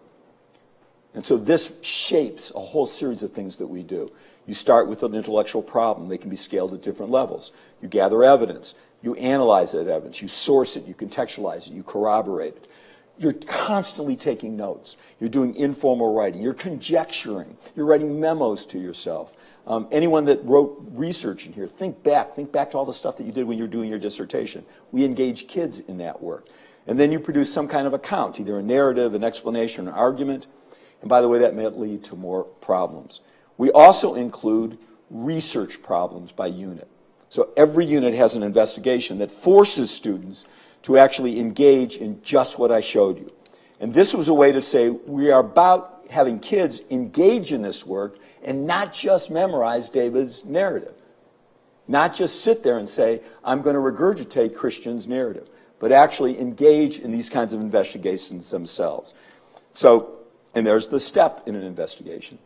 And so this shapes a whole series of things that we do. You start with an intellectual problem. They can be scaled at different levels. You gather evidence. You analyze that evidence. You source it. You contextualize it. You corroborate it. You're constantly taking notes. You're doing informal writing. You're conjecturing. You're writing memos to yourself. Anyone that wrote research in here, think back to all the stuff that you did when you were doing your dissertation. We engage kids in that work. And then you produce some kind of account, either a narrative, an explanation, an argument. And by the way, that may lead to more problems. We also include research problems by unit. So every unit has an investigation that forces students to actually engage in just what I showed you. And this was a way to say we are about having kids engage in this work and not just memorize David's narrative. Not just sit there and say, I'm going to regurgitate Christian's narrative, but actually engage in these kinds of investigations themselves. So, and there's the step in an investigation.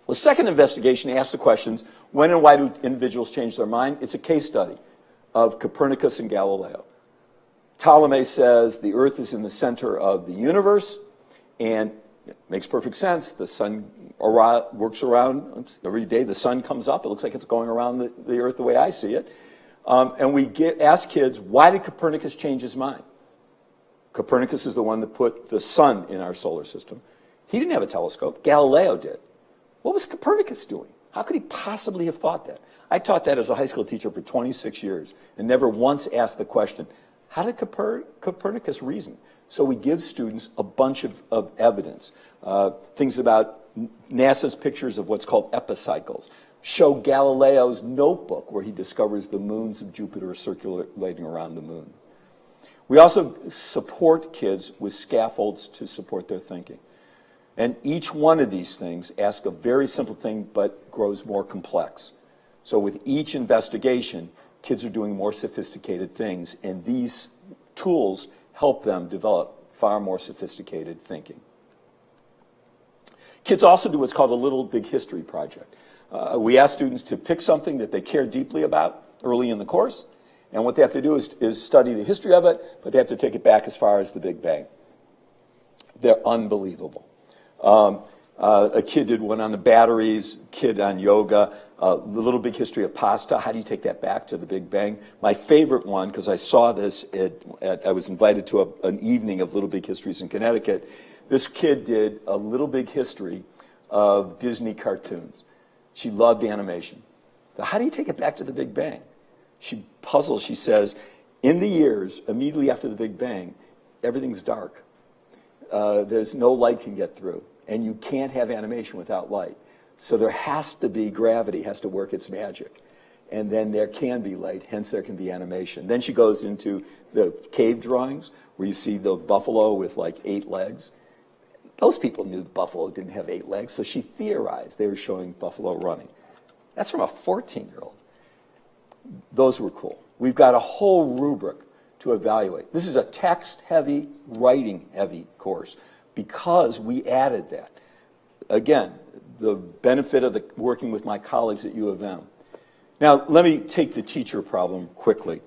The second investigation asks the questions, when and why do individuals change their mind? It's a case study of Copernicus and Galileo. Ptolemy says the Earth is in the center of the universe, and it makes perfect sense. The sun works around every day. The sun comes up. It looks like it's going around the Earth the way I see it. And we ask kids, why did Copernicus change his mind? Copernicus is the one that put the sun in our solar system. He didn't have a telescope. Galileo did. What was Copernicus doing? How could he possibly have thought that? I taught that as a high school teacher for 26 years and never once asked the question, how did Copernicus reason? So we give students a bunch of evidence. Things about NASA's pictures of what's called epicycles. Show Galileo's notebook where he discovers the moons of Jupiter circulating around the moon. We also support kids with scaffolds to support their thinking. And each one of these things asks a very simple thing but grows more complex. So with each investigation, kids are doing more sophisticated things, and these tools help them develop far more sophisticated thinking. Kids also do what's called a Little Big History project. We ask students to pick something that they care deeply about early in the course, and what they have to do is study the history of it, but they have to take it back as far as the Big Bang. They're unbelievable. A kid did one on the batteries, kid on yoga, the little big history of pasta. How do you take that back to the Big Bang? My favorite one, because I saw this, I was invited to an evening of Little Big Histories in Connecticut. This kid did a Little Big History of Disney cartoons. She loved animation. So how do you take it back to the Big Bang? She puzzles, she says, in the years immediately after the Big Bang, everything's dark. There's no light can get through. And you can't have animation without light. So there has to be gravity, has to work its magic. And then there can be light, hence there can be animation. Then she goes into the cave drawings where you see the buffalo with like 8 legs. Those people knew the buffalo didn't have 8 legs, so she theorized they were showing buffalo running. That's from a 14-year-old. Those were cool. We've got a whole rubric to evaluate. This is a text-heavy, writing-heavy course, because we added that. Again, the benefit of working with my colleagues at U of M. Now, let me take the teacher problem quickly.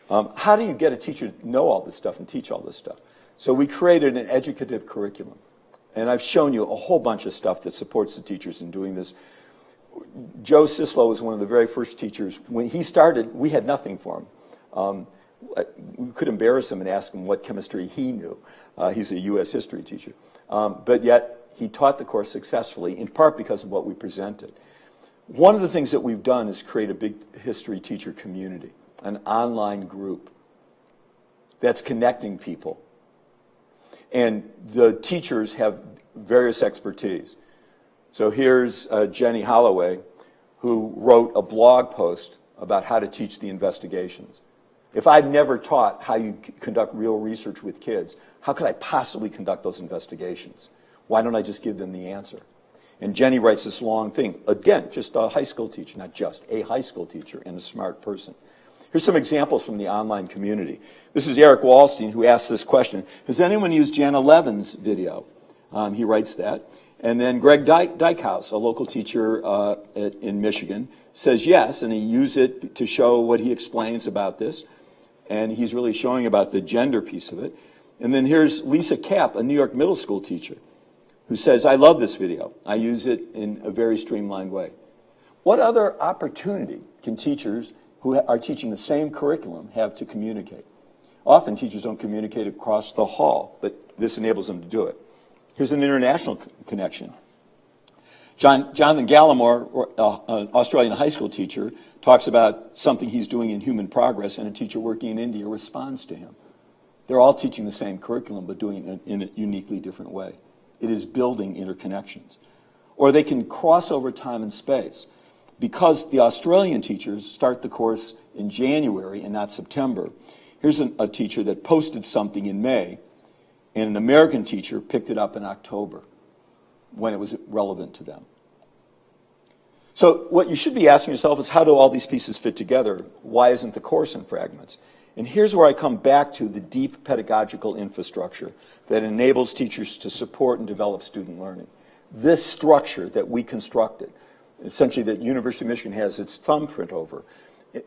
How do you get a teacher to know all this stuff and teach all this stuff? So we created an educative curriculum. And I've shown you a whole bunch of stuff that supports the teachers in doing this. Joe Sislo was one of the very first teachers. When he started, we had nothing for him. We could embarrass him and ask him what chemistry he knew. He's a U.S. history teacher. But yet, he taught the course successfully, in part because of what we presented. One of the things that we've done is create a big history teacher community, an online group that's connecting people. And the teachers have various expertise. So here's Jenny Holloway, who wrote a blog post about how to teach the investigations. If I've never taught how you conduct real research with kids, how could I possibly conduct those investigations? Why don't I just give them the answer? And Jenny writes this long thing. Again, just a high school teacher, not just a high school teacher and a smart person. Here's some examples from the online community. This is Eric Wallstein, who asked this question. Has anyone used Jana Levin's video? He writes that. And then Greg Dykehouse, a local teacher in Michigan, says yes, and he used it to show what he explains about this. And he's really showing about the gender piece of it. And then here's Lisa Kapp, a New York middle school teacher, who says, I love this video. I use it in a very streamlined way. What other opportunity can teachers who are teaching the same curriculum have to communicate? Often teachers don't communicate across the hall, but this enables them to do it. Here's an international connection. Jonathan Gallimore, an Australian high school teacher, talks about something he's doing in human progress, and a teacher working in India responds to him. They're all teaching the same curriculum, but doing it in a uniquely different way. It is building interconnections. Or they can cross over time and space. Because the Australian teachers start the course in January and not September, here's a teacher that posted something in May, and an American teacher picked it up in October when it was relevant to them. So what you should be asking yourself is, how do all these pieces fit together? Why isn't the course in fragments? And here's where I come back to the deep pedagogical infrastructure that enables teachers to support and develop student learning. This structure that we constructed, essentially that University of Michigan has its thumbprint over,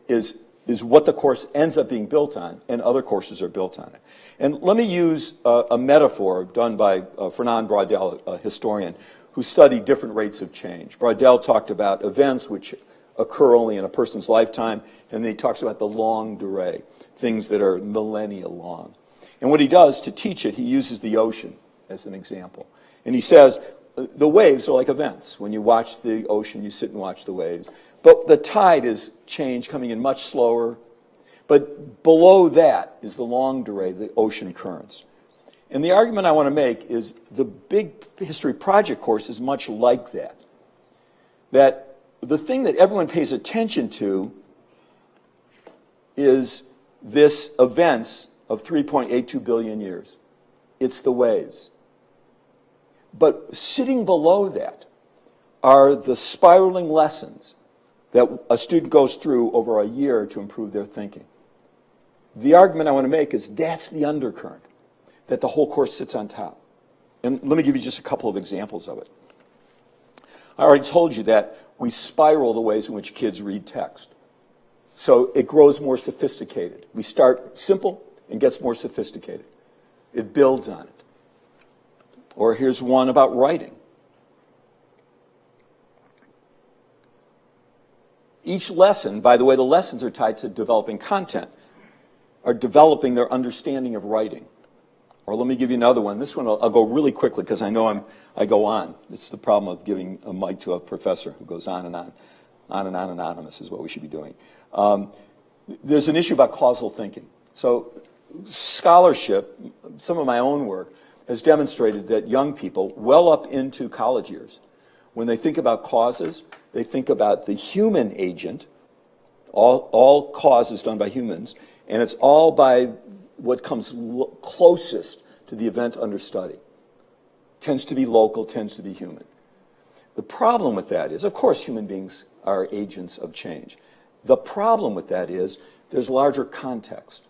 is what the course ends up being built on, and other courses are built on it. And let me use a metaphor done by Fernand Braudel, a historian, who studied different rates of change. Braudel talked about events which occur only in a person's lifetime, and then he talks about the longue durée, things that are millennia long. And what he does to teach it, he uses the ocean as an example. And he says, the waves are like events. When you watch the ocean, you sit and watch the waves. But the tide is change coming in much slower. But below that is the longue durée, the ocean currents. And the argument I want to make is the big history project course is much like that. That the thing that everyone pays attention to is this events of 3.82 billion years. It's the waves. But sitting below that are the spiraling lessons that a student goes through over a year to improve their thinking. The argument I want to make is that's the undercurrent, that the whole course sits on top. And let me give you just a couple of examples of it. I already told you that we spiral the ways in which kids read text. So it grows more sophisticated. We start simple and gets more sophisticated. It builds on it. Or here's one about writing. Each lesson, by the way, the lessons are tied to developing content, are developing their understanding of writing. Or let me give you another one. This one I'll go really quickly because I know I go on. It's the problem of giving a mic to a professor who goes on and on. On and on, anonymous is what we should be doing. There's an issue about causal thinking. So scholarship, some of my own work, has demonstrated that young people, well up into college years, when they think about causes, they think about the human agent. All cause is done by humans, and it's all by what comes closest to the event under study. Tends to be local, tends to be human. The problem with that is, of course, human beings are agents of change. The problem with that is there's larger context.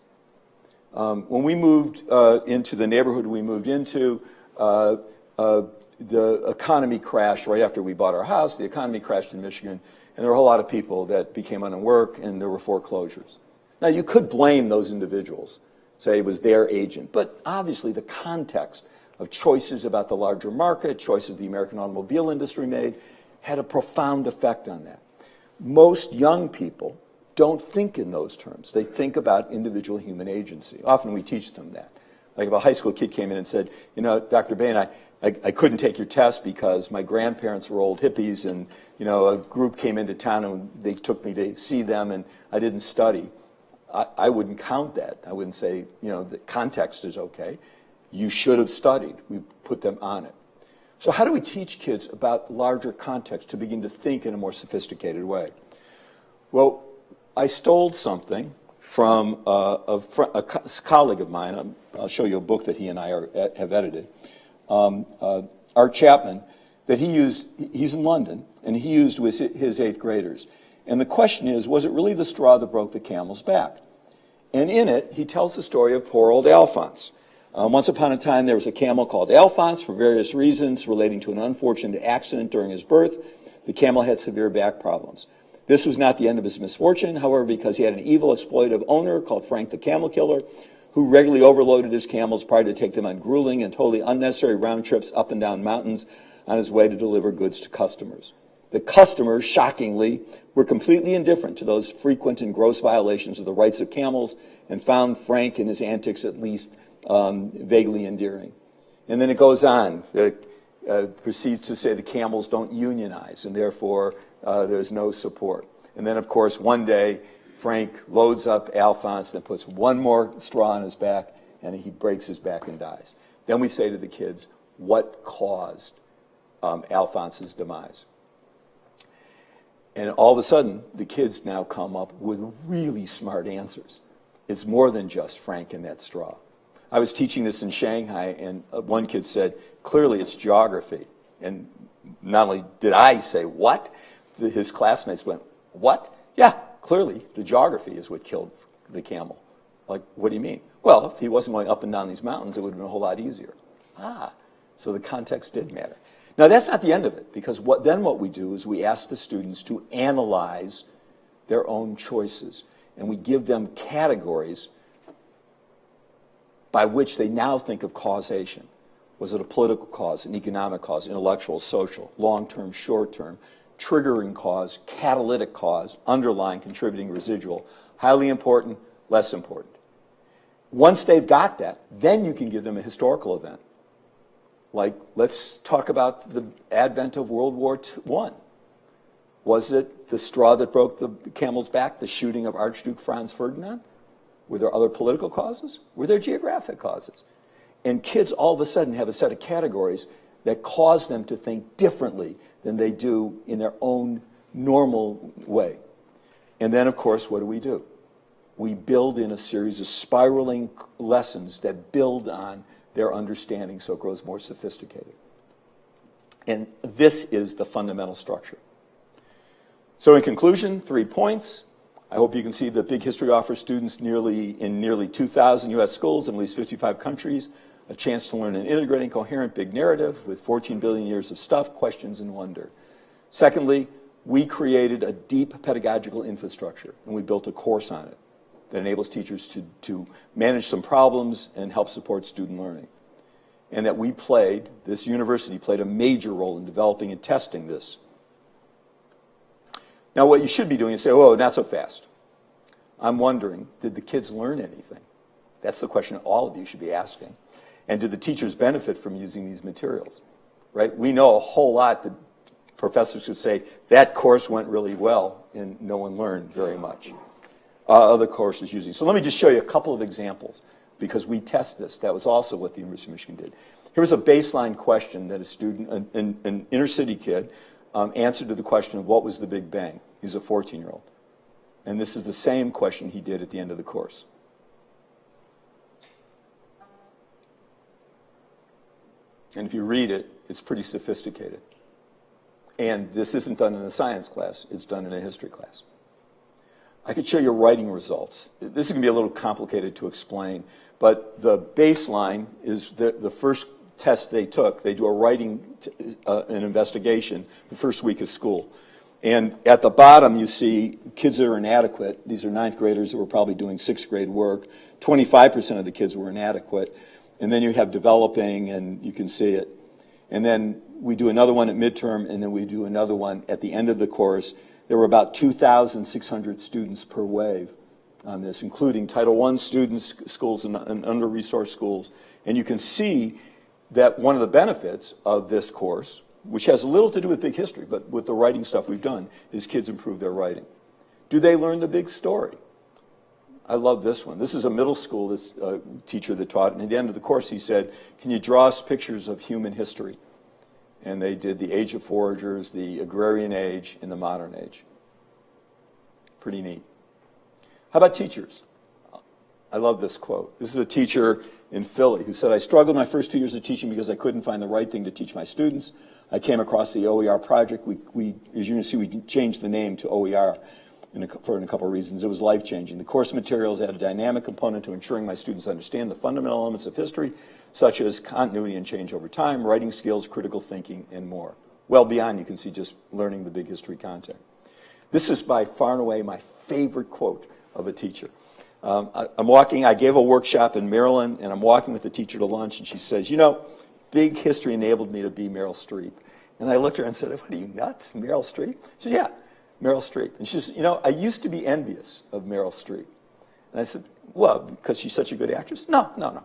When we moved into the neighborhood we moved into, the economy crashed right after we bought our house. The economy crashed in Michigan, and there were a whole lot of people that became unemployed, and there were foreclosures. Now, you could blame those individuals, say it was their agent, but obviously the context of choices about the larger market, choices the American automobile industry made, had a profound effect on that. Most young people don't think in those terms. They think about individual human agency. Often we teach them that. Like if a high school kid came in and said, you know, Dr. Bain, I couldn't take your test because my grandparents were old hippies and, you know, a group came into town and they took me to see them and I didn't study. I wouldn't count that. I wouldn't say, you know, the context is okay. You should have studied. We put them on it. So how do we teach kids about larger context to begin to think in a more sophisticated way? Well, I stole something from a colleague of mine. I'll show you a book that he and I have edited. Art Chapman, that he used, he's in London, and he used with his 8th graders. And the question is, was it really the straw that broke the camel's back? And in it, he tells the story of poor old Alphonse. Once upon a time, there was a camel called Alphonse. For various reasons relating to an unfortunate accident during his birth, the camel had severe back problems. This was not the end of his misfortune, however, because he had an evil, exploitive owner called Frank the Camel Killer, who regularly overloaded his camels prior to take them on grueling and totally unnecessary round trips up and down mountains on his way to deliver goods to customers. The customers, shockingly, were completely indifferent to those frequent and gross violations of the rights of camels and found Frank and his antics at least vaguely endearing. And then it goes on. It proceeds to say the camels don't unionize, and therefore there's no support. And then, of course, one day, Frank loads up Alphonse and puts one more straw on his back, and he breaks his back and dies. Then we say to the kids, what caused Alphonse's demise? And all of a sudden, the kids now come up with really smart answers. It's more than just Frank and that straw. I was teaching this in Shanghai, and one kid said, clearly it's geography. And not only did I say, what? His classmates went, what? Yeah, clearly the geography is what killed the camel. Like, what do you mean? Well, if he wasn't going up and down these mountains, it would have been a whole lot easier. So the context did matter. Now, that's not the end of it, because what we do is we ask the students to analyze their own choices, and we give them categories by which they now think of causation. Was it a political cause, an economic cause, intellectual, social, long-term, short-term, triggering cause, catalytic cause, underlying, contributing, residual, highly important, less important? Once they've got that, then you can give them a historical event. Like, let's talk about the advent of World War I. Was it the straw that broke the camel's back, the shooting of Archduke Franz Ferdinand? Were there other political causes? Were there geographic causes? And kids all of a sudden have a set of categories that cause them to think differently than they do in their own normal way. And then, of course, what do? We build in a series of spiraling lessons that build on their understanding so it grows more sophisticated. And this is the fundamental structure. So in conclusion, 3 points. I hope you can see that Big History offers students in nearly 2,000 U.S. schools in at least 55 countries a chance to learn an integrating, coherent big narrative with 14 billion years of stuff, questions, and wonder. Secondly, we created a deep pedagogical infrastructure, and we built a course on it that enables teachers to manage some problems and help support student learning. And that this university played a major role in developing and testing this. Now, what you should be doing is say, oh, not so fast. I'm wondering, did the kids learn anything? That's the question all of you should be asking. And do the teachers benefit from using these materials? Right? We know a whole lot that professors could say, that course went really well, and no one learned very much. Other courses using. So let me just show you a couple of examples, because we test this. That was also what the University of Michigan did. Here's a baseline question that a student, an inner city kid, answered to the question of what was the Big Bang. He's a 14-year-old. And this is the same question he did at the end of the course. And if you read it, it's pretty sophisticated. And this isn't done in a science class. It's done in a history class. I could show you writing results. This is going to be a little complicated to explain, but the baseline is the first test they took. They do a writing, an investigation the first week of school. And at the bottom, you see kids that are inadequate. These are ninth graders that were probably doing sixth grade work. 25% of the kids were inadequate. And then you have developing, and you can see it. And then we do another one at midterm, and then we do another one at the end of the course. There were about 2,600 students per wave on this, including Title I students, schools, and under-resourced schools. And you can see that one of the benefits of this course, which has a little to do with big history, but with the writing stuff we've done, is kids improve their writing. Do they learn the big story? I love this one. This is a middle school teacher that taught, and at the end of the course he said, can you draw us pictures of human history? And they did the age of foragers, the agrarian age, and the modern age. Pretty neat. How about teachers? I love this quote. This is a teacher in Philly who said, I struggled my first 2 years of teaching because I couldn't find the right thing to teach my students. I came across the OER project. As you're going to see, we changed the name to OER for a couple of reasons. It was life-changing. The course materials add a dynamic component to ensuring my students understand the fundamental elements of history, such as continuity and change over time, writing skills, critical thinking, and more. Well beyond, you can see, just learning the big history content. This is by far and away my favorite quote of a teacher. I gave a workshop in Maryland, and I'm walking with the teacher to lunch, and she says, you know, big history enabled me to be Meryl Streep. And I looked at her and said, what are you, nuts, Meryl Streep? She said, yeah, Meryl Streep. And she says, you know, I used to be envious of Meryl Streep. And I said, well, because she's such a good actress? No.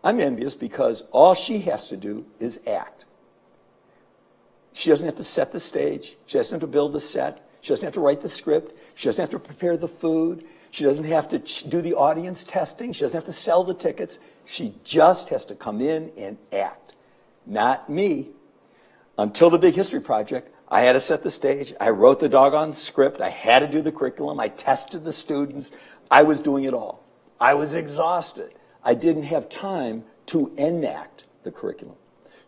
I'm envious because all she has to do is act. She doesn't have to set the stage. She doesn't have to build the set. She doesn't have to write the script. She doesn't have to prepare the food. She doesn't have to do the audience testing. She doesn't have to sell the tickets. She just has to come in and act. Not me. Until the big history project, I had to set the stage. I wrote the doggone script. I had to do the curriculum. I tested the students. I was doing it all. I was exhausted. I didn't have time to enact the curriculum.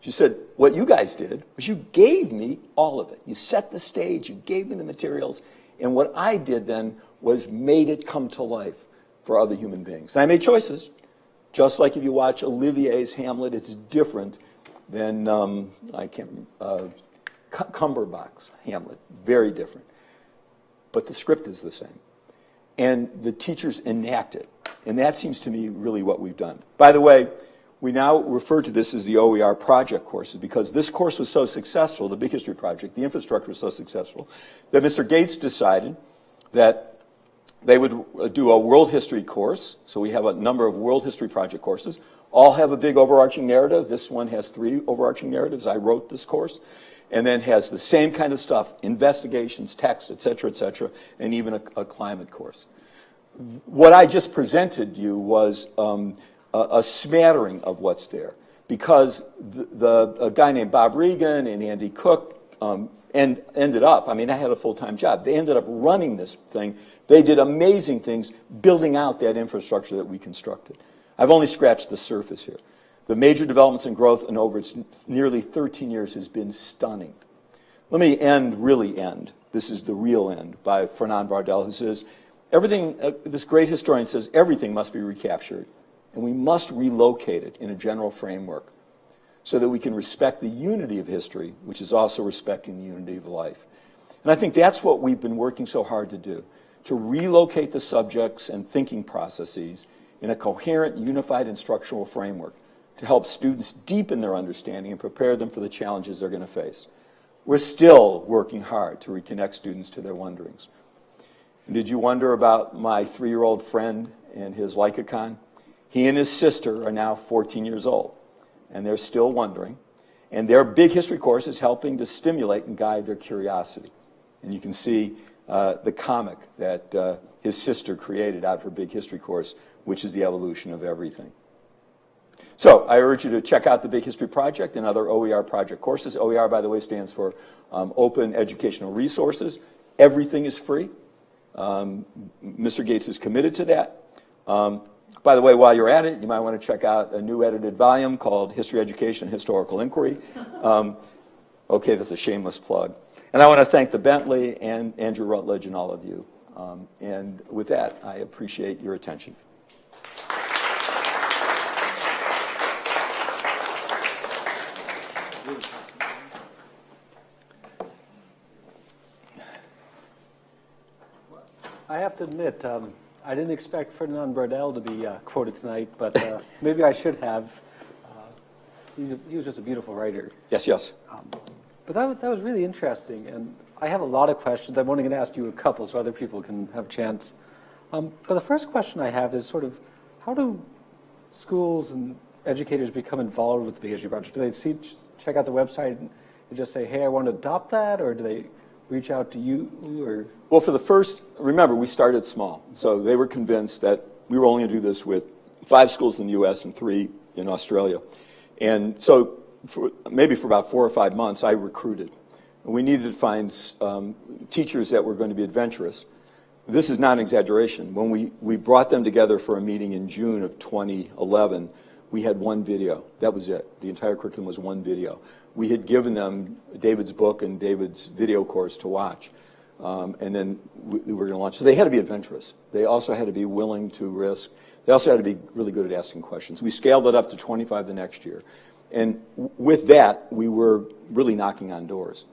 She said, what you guys did was you gave me all of it. You set the stage. You gave me the materials. And what I did then was made it come to life for other human beings. And I made choices. Just like if you watch Olivier's Hamlet, it's different than, Cumberbatch's Hamlet. Very different. But the script is the same. And the teachers enact it. And that seems to me really what we've done. By the way, we now refer to this as the OER project courses because this course was so successful, the Big History Project, the infrastructure was so successful, that Mr. Gates decided that they would do a world history course. So we have a number of world history project courses. All have a big overarching narrative. This one has 3 overarching narratives. I wrote this course. And then has the same kind of stuff, investigations, text, et cetera, and even a climate course. What I just presented you was a smattering of what's there. Because a guy named Bob Regan and Andy Cook ended up, I mean, I had a full-time job. They ended up running this thing. They did amazing things building out that infrastructure that we constructed. I've only scratched the surface here. The major developments and growth in over its nearly 13 years has been stunning. Let me really end. This is the real end by Fernand Braudel, who says, everything, this great historian says, everything must be recaptured, and we must relocate it in a general framework so that we can respect the unity of history, which is also respecting the unity of life. And I think that's what we've been working so hard to do, to relocate the subjects and thinking processes in a coherent, unified instructional framework to help students deepen their understanding and prepare them for the challenges they're going to face. We're still working hard to reconnect students to their wonderings. And did you wonder about my 3-year-old friend and his Lycacon? He and his sister are now 14 years old, and they're still wondering. And their big history course is helping to stimulate and guide their curiosity. And you can see the comic that his sister created out of her big history course, which is the evolution of everything. So I urge you to check out the Big History Project and other OER project courses. OER, by the way, stands for Open Educational Resources. Everything is free. Mr. Gates is committed to that. By the way, while you're at it, you might want to check out a new edited volume called History Education, Historical Inquiry. Okay, that's a shameless plug. And I want to thank the Bentley and Andrew Rutledge and all of you. And with that, I appreciate your attention. I have to admit, I didn't expect Ferdinand Braudel to be quoted tonight, but maybe I should have. He was just a beautiful writer. Yes, yes. But that was really interesting, and I have a lot of questions. I'm only going to ask you a couple so other people can have a chance. But the first question I have is sort of, how do schools and educators become involved with the Big History Project? Do they check out the website and just say, hey, I want to adopt that, or do they reach out to you? Or? Well, for the first, remember, we started small. So they were convinced that we were only going to do this with 5 schools in the U.S. and 3 in Australia. And so maybe for about 4 or 5 months, I recruited. We needed to find teachers that were going to be adventurous. This is not an exaggeration. When we brought them together for a meeting in June of 2011, we had 1 video. That was it. The entire curriculum was 1 video. We had given them David's book and David's video course to watch. And then we were going to launch. So they had to be adventurous. They also had to be willing to risk. They also had to be really good at asking questions. We scaled it up to 25 the next year. And with that, we were really knocking on doors.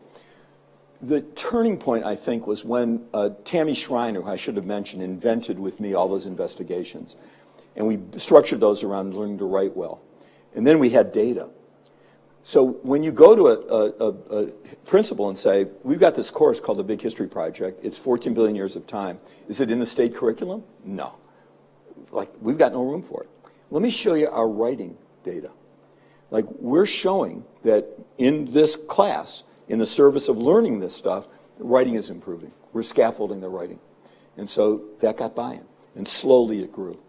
The turning point, I think, was when Tammy Schreiner, who I should have mentioned, invented with me all those investigations. And we structured those around learning to write well. And then we had data. So when you go to a principal and say, we've got this course called the Big History Project, it's 14 billion years of time. Is it in the state curriculum? No. Like, we've got no room for it. Let me show you our writing data. Like, we're showing that in this class, in the service of learning this stuff, writing is improving. We're scaffolding the writing. And so that got buy-in. And slowly it grew.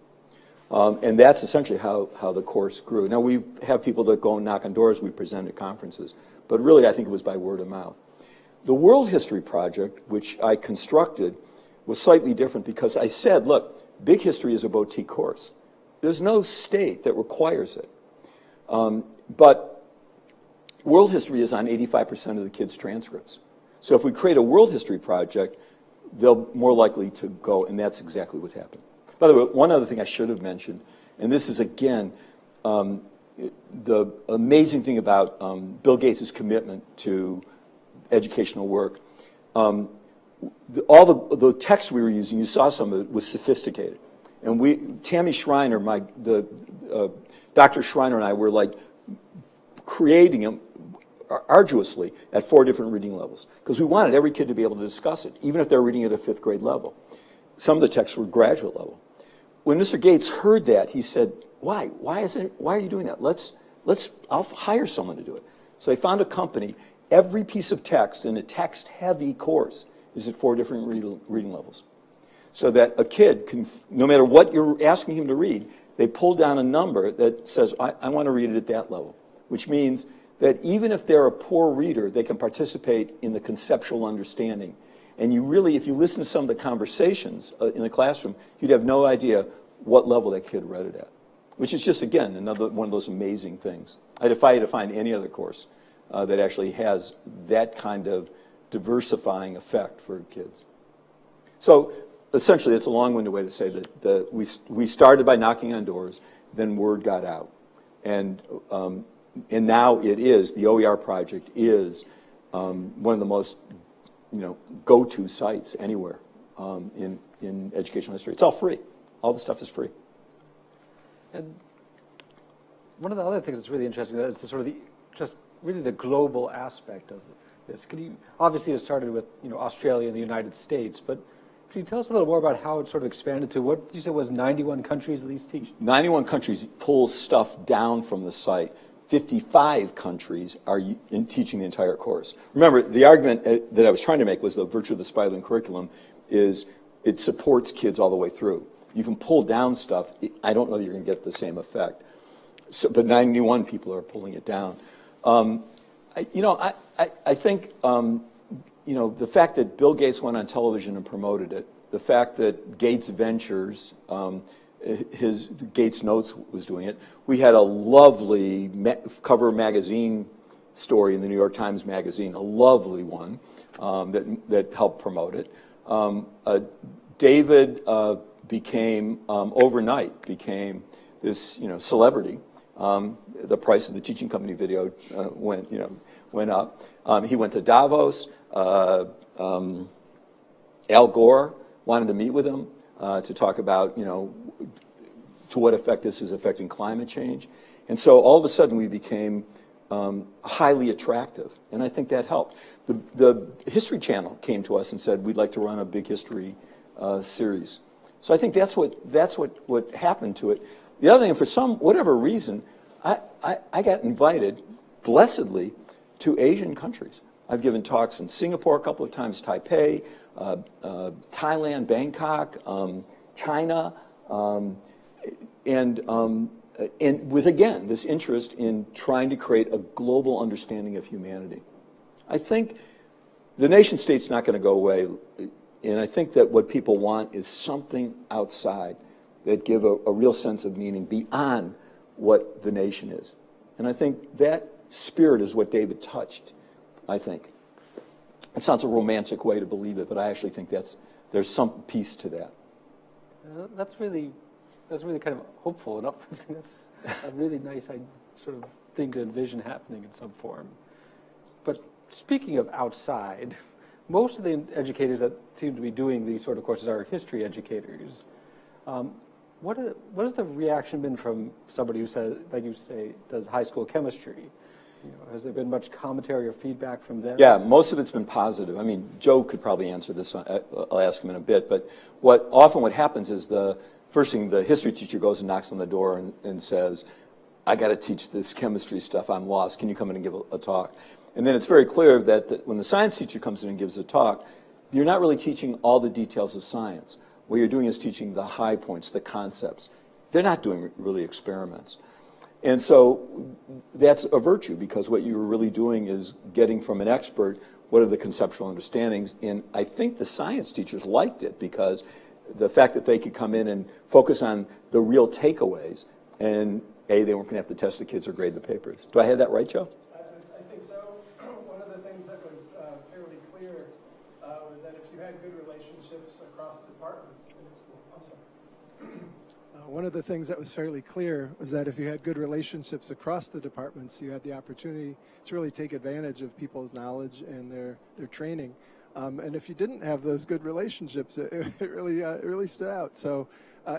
And that's essentially how the course grew. Now, we have people that go and knock on doors. We present at conferences. But really, I think it was by word of mouth. The World History Project, which I constructed, was slightly different because I said, look, Big History is a boutique course. There's no state that requires it. But World History is on 85% of the kids' transcripts. So if we create a World History Project, they'll more likely to go, and that's exactly what happened. By the way, one other thing I should have mentioned, and this is, again, the amazing thing about Bill Gates' commitment to educational work. All the text we were using, you saw some of it, was sophisticated. And Tammy Schreiner, Dr. Schreiner and I were like creating them arduously at 4 different reading levels because we wanted every kid to be able to discuss it, even if they're reading at a 5th grade level. Some of the texts were graduate level. When Mr. Gates heard that, he said, why? Why are you doing that? I'll hire someone to do it. So I found a company. Every piece of text in a text-heavy course is at 4 different reading levels. So that a kid can, no matter what you're asking him to read, they pull down a number that says, I want to read it at that level, which means that even if they're a poor reader, they can participate in the conceptual understanding. And you really, if you listen to some of the conversations in the classroom, you'd have no idea what level that kid read it at, which is just, again, another one of those amazing things. I defy you to find any other course that actually has that kind of diversifying effect for kids. So essentially, it's a long-winded way to say that we started by knocking on doors, then word got out. And now it is, the OER project is one of the most go-to sites anywhere in educational history. It's all free. All the stuff is free. And one of the other things that's really interesting is the sort of just really the global aspect of this. Could you, obviously it started with Australia and the United States, but could you tell us a little more about how it sort of expanded to what you said was 91 countries at least teach? 91 countries pull stuff down from the site. 55 countries are teaching the entire course. Remember, the argument that I was trying to make was the virtue of the Spiraling curriculum is it supports kids all the way through. You can pull down stuff. I don't know that you're going to get the same effect. So, but 91 people are pulling it down. I think, the fact that Bill Gates went on television and promoted it, the fact that Gates Ventures, his Gates Notes was doing it. We had a lovely cover magazine story in the New York Times Magazine, a lovely one that helped promote it. David overnight became this celebrity. The price of the Teaching Company video went up. He went to Davos. Al Gore wanted to meet with him to talk about to what effect this is affecting climate change. And so all of a sudden we became highly attractive, and I think that helped. The History Channel came to us and said, we'd like to run a big history series. So I think that's what happened to it. The other thing, for whatever reason, I got invited, blessedly, to Asian countries. I've given talks in Singapore a couple of times, Taipei, Thailand, Bangkok, China, and with, again, this interest in trying to create a global understanding of humanity. I think the nation state's not going to go away, and I think that what people want is something outside that give a real sense of meaning beyond what the nation is. And I think that spirit is what David touched, I think. It sounds a romantic way to believe it, but I actually think there's some piece to that. That's really kind of hopeful and uplifting. That's a really nice sort of thing to envision happening in some form. But speaking of outside, most of the educators that seem to be doing these sort of courses are history educators. What has the reaction been from somebody who says, like you say, does high school chemistry? Has there been much commentary or feedback from them? Yeah, most of it's been positive. I mean, Joe could probably answer this. I'll ask him in a bit. But what happens is the first thing, the history teacher goes and knocks on the door and says, I got to teach this chemistry stuff. I'm lost. Can you come in and give a talk? And then it's very clear that when the science teacher comes in and gives a talk, you're not really teaching all the details of science. What you're doing is teaching the high points, the concepts. They're not doing really experiments. And so that's a virtue, because what you're really doing is getting from an expert what are the conceptual understandings. And I think the science teachers liked it, because the fact that they could come in and focus on the real takeaways, and they weren't going to have to test the kids or grade the papers. Do I have that right, Joe? I think so. One of the things that was fairly clear was that if you had good relationships across departments in a school, one of the things that was fairly clear was that if you had good relationships across the departments, you had the opportunity to really take advantage of people's knowledge and their training. And if you didn't have those good relationships, it really stood out. So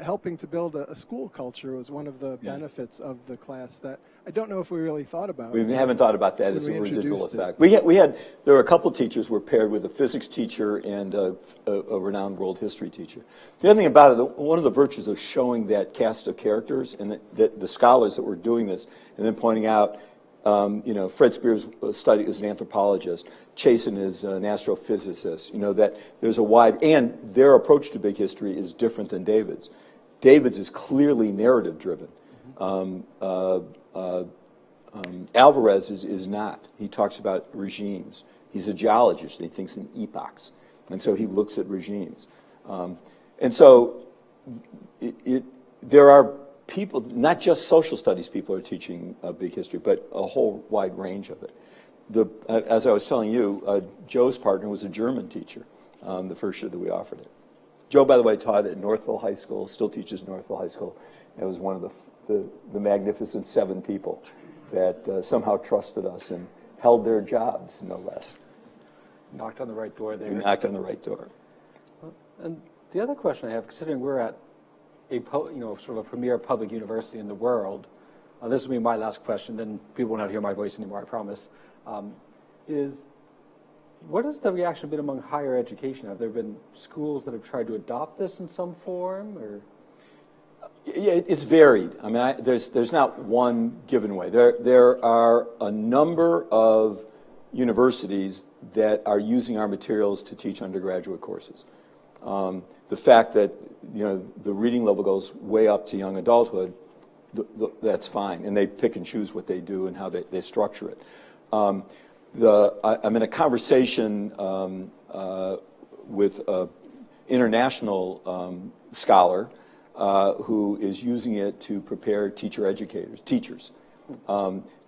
helping to build a school culture was one of the benefits of the class that I don't know if we really thought about. We haven't thought about that as a residual effect. There were a couple teachers were paired with a physics teacher and a renowned world history teacher. The other thing about it, one of the virtues of showing that cast of characters and that the scholars that were doing this, and then pointing out, Fred Spears studied as an anthropologist, Chasen is an astrophysicist, that there's a wide, and their approach to big history is different than David's. David's is clearly narrative driven. Alvarez is not. He talks about regimes. He's a geologist, and he thinks in epochs. And so he looks at regimes. And so there are people, not just social studies people are teaching big history, but a whole wide range of it. As I was telling you, Joe's partner was a German teacher the first year that we offered it. Joe, by the way, taught at Northville High School, still teaches Northville High School. It was one of the magnificent 7 people that somehow trusted us and held their jobs, no less. Knocked on the right door there. We knocked on the right door. And the other question I have, considering we're at sort of a premier public university in the world, this will be my last question, then people won't have to hear my voice anymore, I promise, is What has the reaction been among higher education? Have there been schools that have tried to adopt this in some form, or? Yeah, it's varied. I mean, there's not one given way. There are a number of universities that are using our materials to teach undergraduate courses. The fact that the reading level goes way up to young adulthood, that's fine, and they pick and choose what they do and how they structure it. I'm in a conversation with an international scholar who is using it to prepare teachers,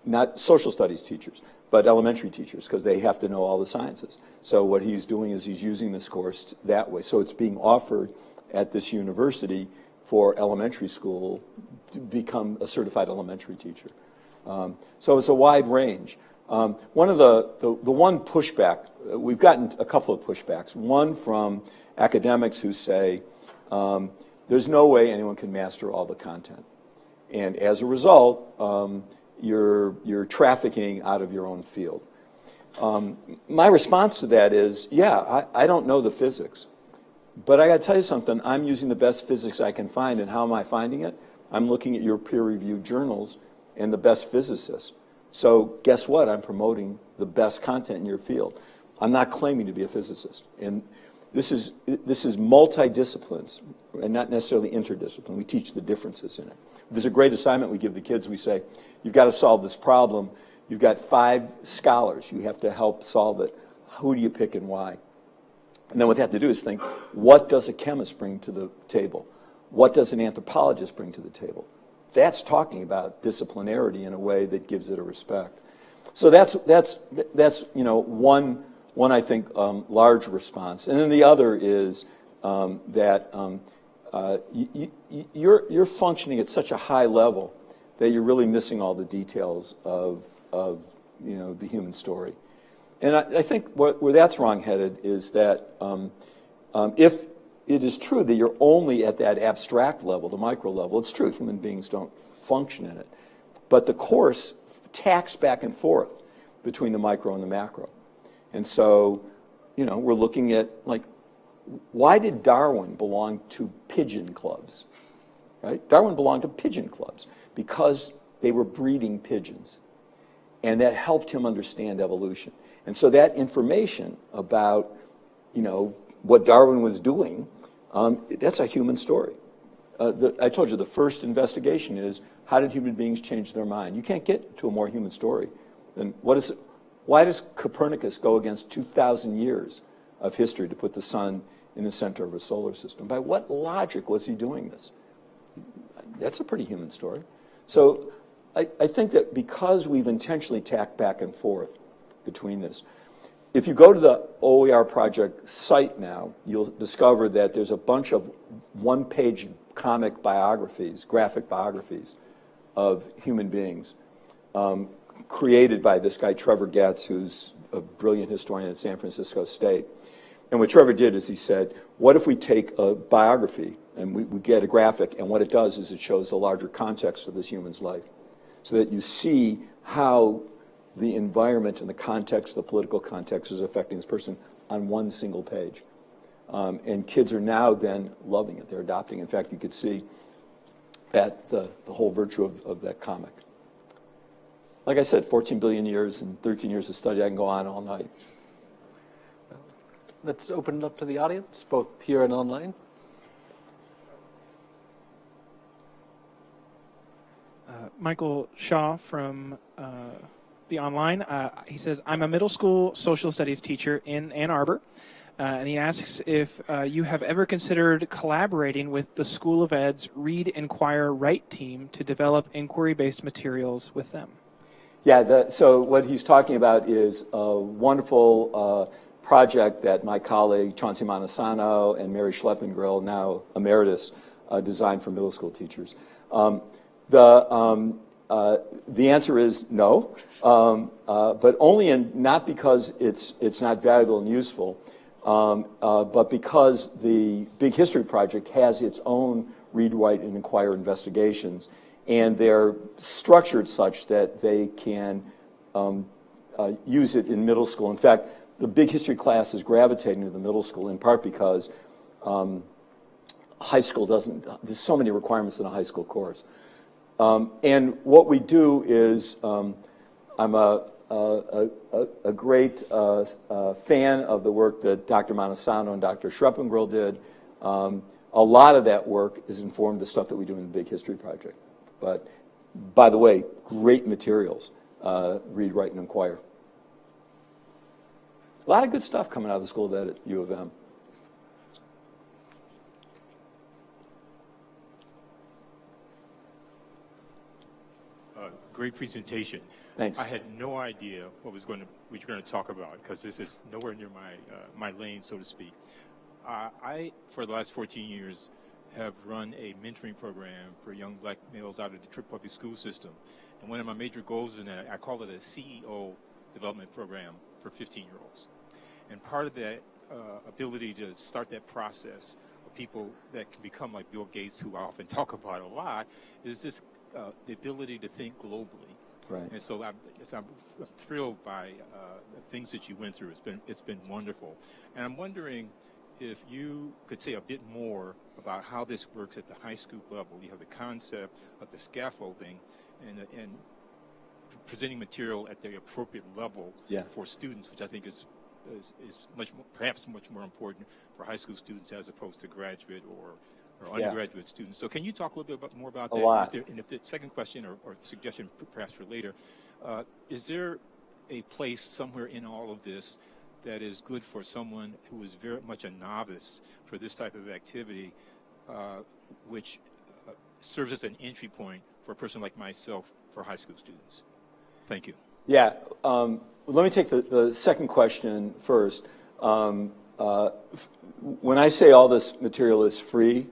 not social studies teachers, but elementary teachers, because they have to know all the sciences. So what he's doing is he's using this course that way. So it's being offered at this university for elementary school to become a certified elementary teacher. So it's a wide range. One of the one pushback, we've gotten a couple of pushbacks. One from academics who say, there's no way anyone can master all the content. And as a result, you're trafficking out of your own field. My response to that is, yeah, I don't know the physics. But I got to tell you something, I'm using the best physics I can find, and how am I finding it? I'm looking at your peer-reviewed journals and the best physicists. So guess what? I'm promoting the best content in your field. I'm not claiming to be a physicist. And this is multidisciplines and not necessarily interdiscipline. We teach the differences in it. There's a great assignment we give the kids. We say, you've got to solve this problem. You've got 5 scholars. You have to help solve it. Who do you pick and why? And then what they have to do is think, what does a chemist bring to the table? What does an anthropologist bring to the table? That's talking about disciplinarity in a way that gives it a respect. So that's one I think large response. And then the other is that you're functioning at such a high level that you're really missing all the details of the human story. And I think where that's wrong-headed is that if it is true that you're only at that abstract level, the micro level, it's true, human beings don't function in it. But the course tacks back and forth between the micro and the macro. And so, we're looking at, like, why did Darwin belong to pigeon clubs? Right? Darwin belonged to pigeon clubs because they were breeding pigeons. And that helped him understand evolution. And so that information about, what Darwin was doing, that's a human story. I told you the first investigation is, how did human beings change their mind? You can't get to a more human story than why does Copernicus go against 2,000 years of history to put the sun in the center of a solar system? By what logic was he doing this? That's a pretty human story. So I think that because we've intentionally tacked back and forth between this, if you go to the OER project site now, you'll discover that there's a bunch of one-page comic biographies, graphic biographies of human beings created by this guy, Trevor Getz, who's a brilliant historian at San Francisco State. And what Trevor did is he said, what if we take a biography and we get a graphic, and what it does is it shows the larger context of this human's life, so that you see how the environment and the context, the political context, is affecting this person on one single page. And kids are now then loving it. They're adopting. In fact, you could see that the whole virtue of that comic. Like I said, 14 billion years and 13 years of study. I can go on all night. Let's open it up to the audience, both here and online. Michael Shaw from the online. He says, I'm a middle school social studies teacher in Ann Arbor. And he asks if you have ever considered collaborating with the School of Ed's Read, Inquire, Write team to develop inquiry-based materials with them. Yeah, so what he's talking about is a wonderful project that my colleague Chauncey Montesano and Mary Schleppengrill, now emeritus, designed for middle school teachers. The answer is no, but only not because it's not valuable and useful, but because the Big History Project has its own Read, Write, and Inquire investigations, and they're structured such that they can use it in middle school. In fact, the big history class is gravitating to the middle school, in part because high school doesn't, there's so many requirements in a high school course. And what we do is, I'm a great fan of the work that Dr. Montesano and Dr. Schreppengrill did. A lot of that work is informed the stuff that we do in the Big History Project. But, by the way, great materials. Read, Write, and Inquire. A lot of good stuff coming out of the School of Ed at U of M. Great presentation. Thanks. I had no idea what you're going to talk about, because this is nowhere near my lane, so to speak. I, for the last 14 years, have run a mentoring program for young black males out of the Detroit public school system. And one of my major goals in that, I call it a CEO development program for 15-year-olds. And part of that ability to start that process of people that can become like Bill Gates, who I often talk about a lot, is this the ability to think globally. Right. And so I'm thrilled by the things that you went through. It's been wonderful. And I'm wondering if you could say a bit more about how this works at the high school level. You have the concept of the scaffolding and presenting material at the appropriate level for students, which I think is perhaps much more important for high school students as opposed to graduate or undergraduate students. So can you talk a little bit more about that? A lot. And if the second question or suggestion perhaps for later, is there a place somewhere in all of this that is good for someone who is very much a novice for this type of activity, which serves as an entry point for a person like myself for high school students? Thank you. Yeah. Let me take the second question first. When I say all this material is free,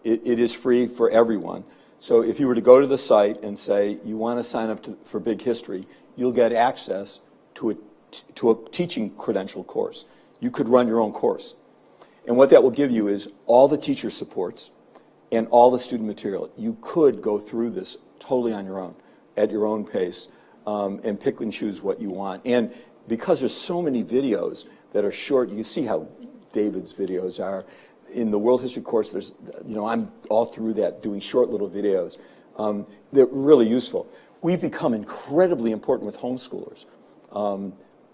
it is free for everyone. So if you were to go to the site and say you want to sign up for Big History, you'll get access to a teaching credential course. You could run your own course. And what that will give you is all the teacher supports and all the student material. You could go through this totally on your own, at your own pace, and pick and choose what you want. And because there's so many videos that are short, you can see how David's videos are. In the World History course, there's, I'm all through that, doing short little videos. They're really useful. We've become incredibly important with homeschoolers.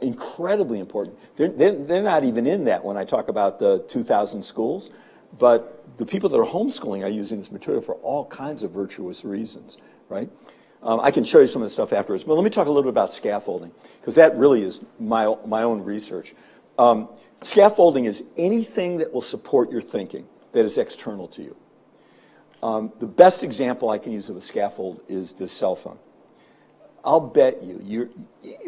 Incredibly important. They're not even in that when I talk about the 2,000 schools, but the people that are homeschooling are using this material for all kinds of virtuous reasons, right? I can show you some of the stuff afterwards, but let me talk a little bit about scaffolding, because that really is my own research. Scaffolding is anything that will support your thinking that is external to you. The best example I can use of a scaffold is the cell phone. I'll bet you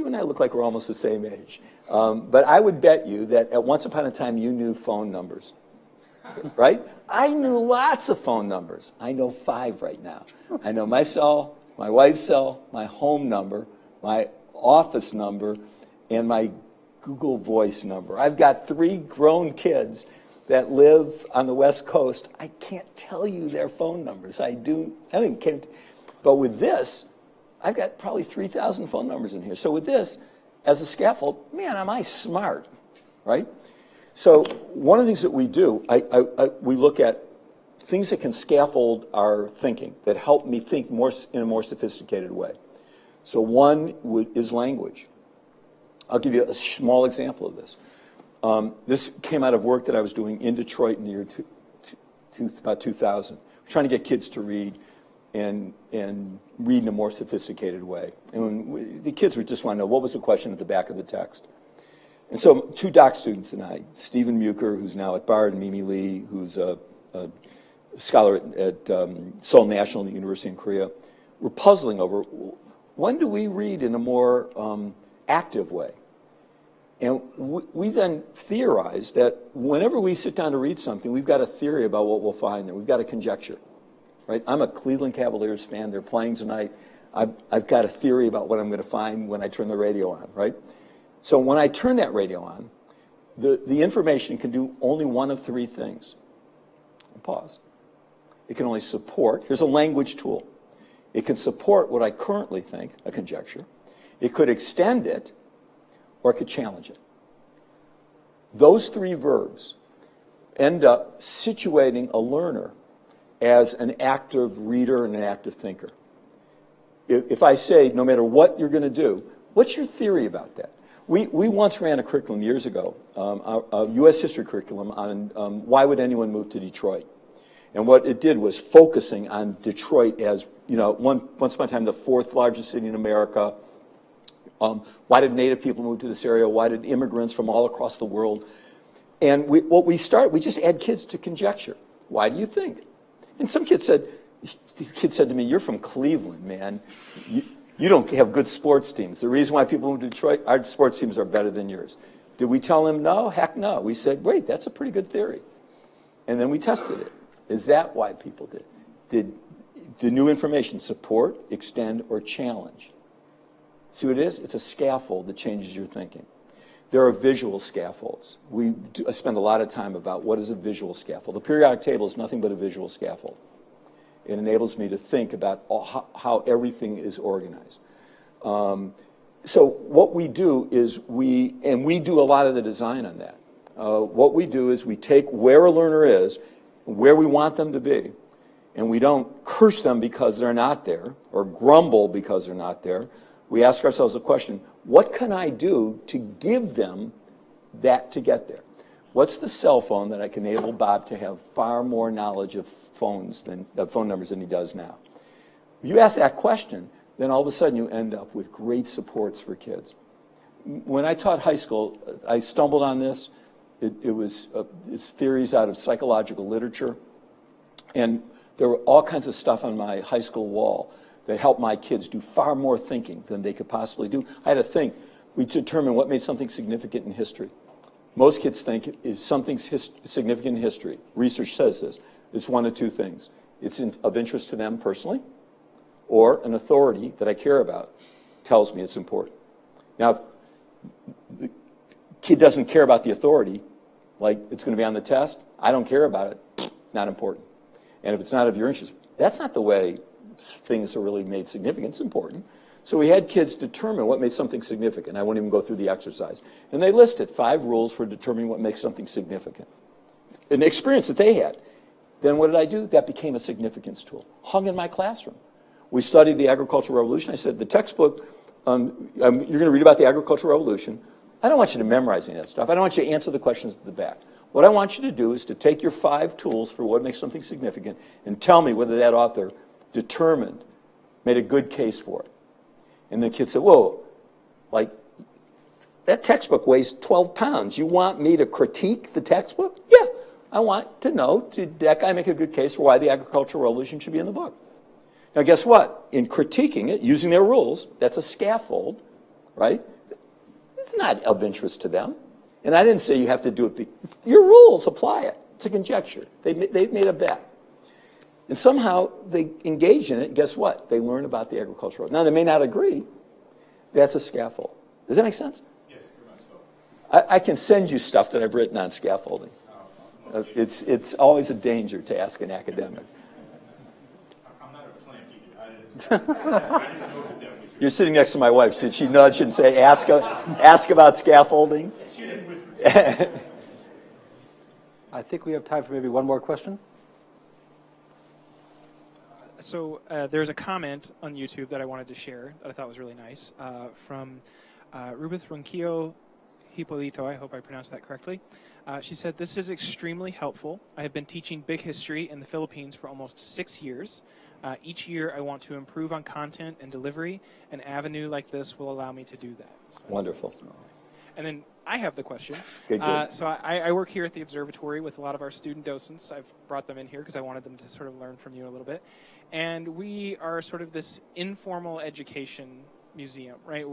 and I look like we're almost the same age, but I would bet you that at once upon a time you knew phone numbers, right? I knew lots of phone numbers. I know 5 right now. I know my cell, my wife's cell, my home number, my office number, and my Google Voice number. I've got 3 grown kids that live on the West Coast. I can't tell you their phone numbers. I can't. But with this, I've got probably 3,000 phone numbers in here. So with this, as a scaffold, man, am I smart, right? So one of the things that we do, we look at things that can scaffold our thinking, that help me think in a more sophisticated way. So one is language. I'll give you a small example of this. This came out of work that I was doing in Detroit in the year about 2000. We're trying to get kids to read and read in a more sophisticated way. And the kids would just want to know what was the question at the back of the text. And so 2 doc students and I, Stephen Muker, who's now at Bard, and Mimi Lee, who's a scholar at Seoul National University in Korea, were puzzling over when do we read in a more active way. And we then theorized that whenever we sit down to read something, we've got a theory about what we'll find there. We've got a conjecture, right? I'm a Cleveland Cavaliers fan. They're playing tonight. I've got a theory about what I'm going to find when I turn the radio on, right? So when I turn that radio on, the information can do only one of 3 things. Pause. It can only support, here's a language tool. It can support what I currently think, a conjecture. It could extend it, or it could challenge it. those three verbs end up situating a learner as an active reader and an active thinker. If I say, no matter what you're going to do, what's your theory about that? We once ran a curriculum years ago, a U.S. history curriculum on why would anyone move to Detroit? And what it did was focusing on Detroit as, once upon a time, the fourth largest city in America. Why did Native people move to this area? Why did immigrants from all across the world? And we just add kids to conjecture. Why do you think? And these kids said to me, you're from Cleveland, man. You don't have good sports teams. The reason why people move to Detroit, our sports teams are better than yours. Did we tell them no? Heck no. We said, wait, that's a pretty good theory. And then we tested it. Is that why people did? Did the new information support, extend, or challenge? See what it is? It's a scaffold that changes your thinking. There are visual scaffolds. I spend a lot of time about what is a visual scaffold. The periodic table is nothing but a visual scaffold. It enables me to think about how everything is organized. So what we do is we do a lot of the design on that. What we do is we take where a learner is, where we want them to be, and we don't curse them because they're not there or grumble because they're not there. We ask ourselves the question, what can I do to give them that to get there? What's the cell phone that I can enable Bob to have far more knowledge of phone numbers than he does now? If you ask that question, then all of a sudden you end up with great supports for kids. When I taught high school, I stumbled on this. It's theories out of psychological literature. And there were all kinds of stuff on my high school wall that helped my kids do far more thinking than they could possibly do. I had to think. We determined what made something significant in history. Most kids think if something's significant in history, research says this, it's one of two things. It's of interest to them personally, or an authority that I care about tells me it's important. Now, if the kid doesn't care about the authority, like it's going to be on the test, I don't care about it, not important. And if it's not of your interest, that's not the way things are really made significant. It's important. So we had kids determine what made something significant. I won't even go through the exercise. And they listed 5 rules for determining what makes something significant. An experience that they had. Then what did I do? That became a significance tool. Hung in my classroom. We studied the agricultural revolution. I said, the textbook, you're going to read about the agricultural revolution. I don't want you to memorize any of that stuff. I don't want you to answer the questions at the back. What I want you to do is to take your 5 tools for what makes something significant and tell me whether that author determined, made a good case for it. And the kid said, whoa, like, that textbook weighs 12 pounds. You want me to critique the textbook? Yeah, I want to know, did that guy make a good case for why the agricultural revolution should be in the book? Now, guess what? In critiquing it, using their rules, that's a scaffold, right? It's not of interest to them. And I didn't say you have to do it. Your rules, apply it. It's a conjecture. They made a bet. And somehow they engage in it. Guess what? They learn about the agricultural. Now, they may not agree. That's a scaffold. Does that make sense? Yes, very much so. I can send you stuff that I've written on scaffolding. It's always a danger to ask an academic. I'm not a plant either. I didn't know that was. You're sitting next to my wife. Should she nudge and say, ask about scaffolding? She didn't whisper. I think we have time for maybe one more question. So there's a comment on YouTube that I wanted to share that I thought was really nice from Rubith Ronquillo Hipolito. I hope I pronounced that correctly. She said, "This is extremely helpful. I have been teaching big history in the Philippines for almost 6 years. Each year I want to improve on content and delivery. An avenue like this will allow me to do that." So, Wonderful. and then I have the question. Good. So I work here at the observatory with a lot of our student docents. I've brought them in here because I wanted them to sort of learn from you a little bit. And we are sort of this informal education museum, right?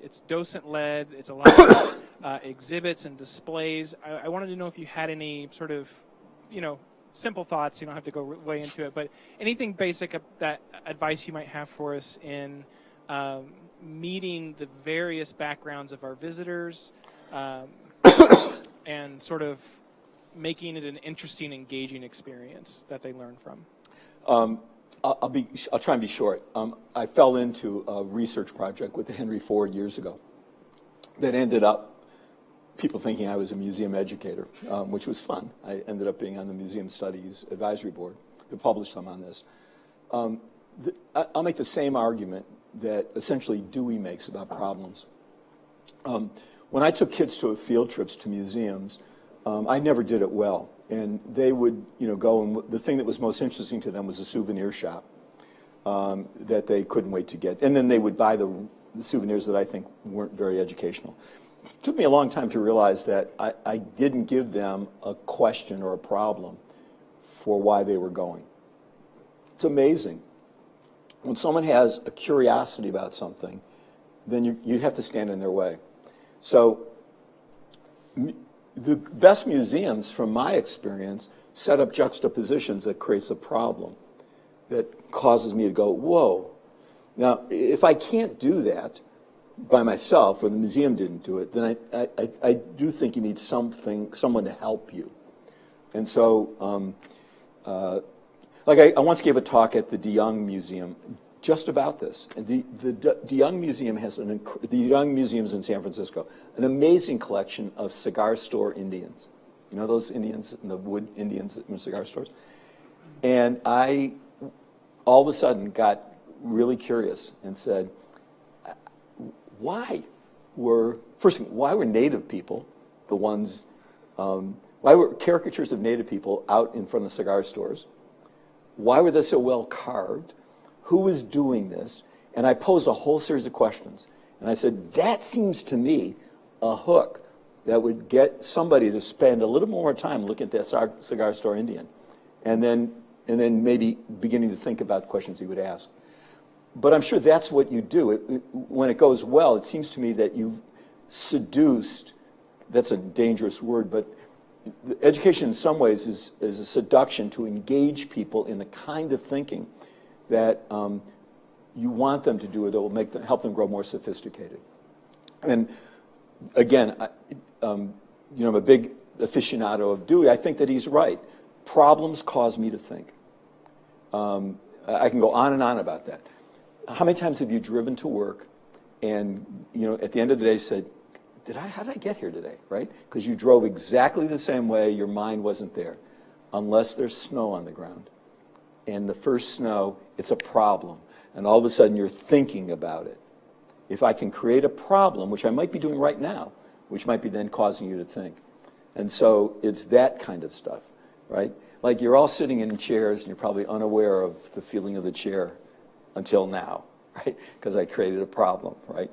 It's docent-led. It's a lot of exhibits and displays. I wanted to know if you had any sort of, simple thoughts. You don't have to go way into it, but anything basic that advice you might have for us in meeting the various backgrounds of our visitors and sort of making it an interesting, engaging experience that they learn from. I'll try and be short. I fell into a research project with Henry Ford years ago that ended up people thinking I was a museum educator, which was fun. I ended up being on the Museum Studies Advisory Board. They published some on this. I'll make the same argument that essentially Dewey makes about problems. When I took kids to field trips to museums, I never did it well. And they would, go, and the thing that was most interesting to them was a souvenir shop that they couldn't wait to get. And then they would buy the souvenirs that I think weren't very educational. It took me a long time to realize that I didn't give them a question or a problem for why they were going. It's amazing. When someone has a curiosity about something, then you have to stand in their way. So the best museums, from my experience, set up juxtapositions that creates a problem that causes me to go, whoa. Now, if I can't do that by myself, or the museum didn't do it, then I do think you need someone to help you. And so, like I once gave a talk at the DeYoung Museum just about this. And the DeYoung Museum has the DeYoung Museum's in San Francisco, an amazing collection of cigar store Indians. You know those Indians, the wood Indians in cigar stores? And I all of a sudden got really curious and said, why were Native people the ones, why were caricatures of Native people out in front of cigar stores? Why were they so well carved? Who was doing this? And I posed a whole series of questions. And I said, that seems to me a hook that would get somebody to spend a little more time looking at that cigar store Indian. And then maybe beginning to think about questions he would ask. But I'm sure that's what you do. When it goes well, it seems to me that you've seduced, that's a dangerous word, but education in some ways is a seduction to engage people in the kind of thinking that you want them to do, or that will help them grow more sophisticated. And again, I'm a big aficionado of Dewey. I think that he's right. Problems cause me to think. I can go on and on about that. How many times have you driven to work and, at the end of the day said, how did I get here today, right? Because you drove exactly the same way, your mind wasn't there, unless there's snow on the ground. And the first snow, it's a problem. And all of a sudden you're thinking about it. If I can create a problem, which I might be doing right now, which might be then causing you to think. And so it's that kind of stuff, right? Like you're all sitting in chairs and you're probably unaware of the feeling of the chair until now, right? Because I created a problem, right?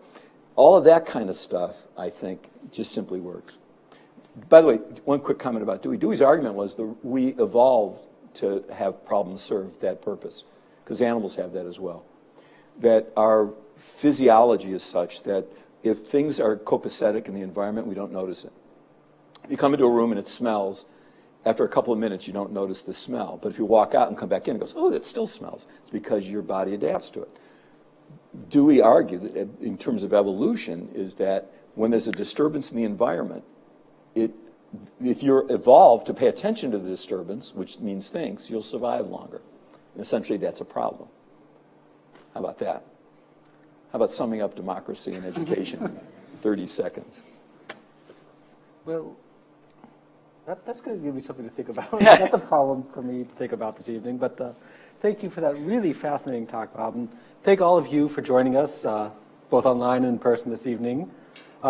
All of that kind of stuff, I think, just simply works. By the way, one quick comment about Dewey. Dewey's argument was that we evolved to have problems serve that purpose, because animals have that as well. That our physiology is such that if things are copacetic in the environment, we don't notice it. If you come into a room and it smells, after a couple of minutes, you don't notice the smell. But if you walk out and come back in, it goes, oh, it still smells. It's because your body adapts to it. Dewey argued that in terms of evolution is that when there's a disturbance in the environment, if you're evolved to pay attention to the disturbance, which means things, you'll survive longer. And essentially, that's a problem. How about that? How about summing up democracy and education in 30 seconds? Well, that's going to give me something to think about. That's a problem for me to think about this evening. But thank you for that really fascinating talk, Bob. And thank all of you for joining us, both online and in person this evening.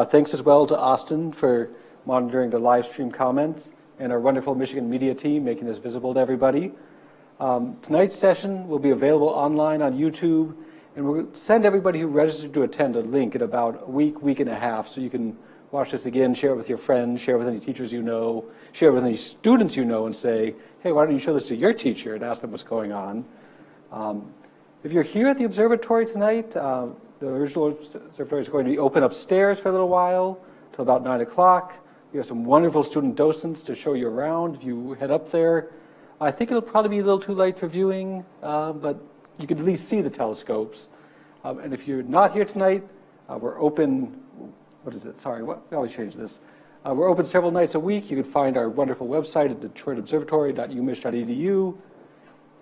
Thanks as well to Austin for monitoring the live stream comments, and our wonderful Michigan media team making this visible to everybody. Tonight's session will be available online on YouTube, and we'll send everybody who registered to attend a link in about a week and a half, so you can watch this again, share it with your friends, share it with any teachers you know, share it with any students you know, and say, hey, why don't you show this to your teacher and ask them what's going on. If you're here at the observatory tonight, the original observatory is going to be open upstairs for a little while, till about 9 o'clock. We have some wonderful student docents to show you around if you head up there. I think it'll probably be a little too late for viewing, but you can at least see the telescopes. And if you're not here tonight, we're open, we always change this. We're open several nights a week. You can find our wonderful website at detroitobservatory.umich.edu.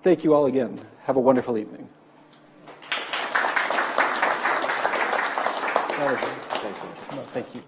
Thank you all again. Have a wonderful evening. Thank you.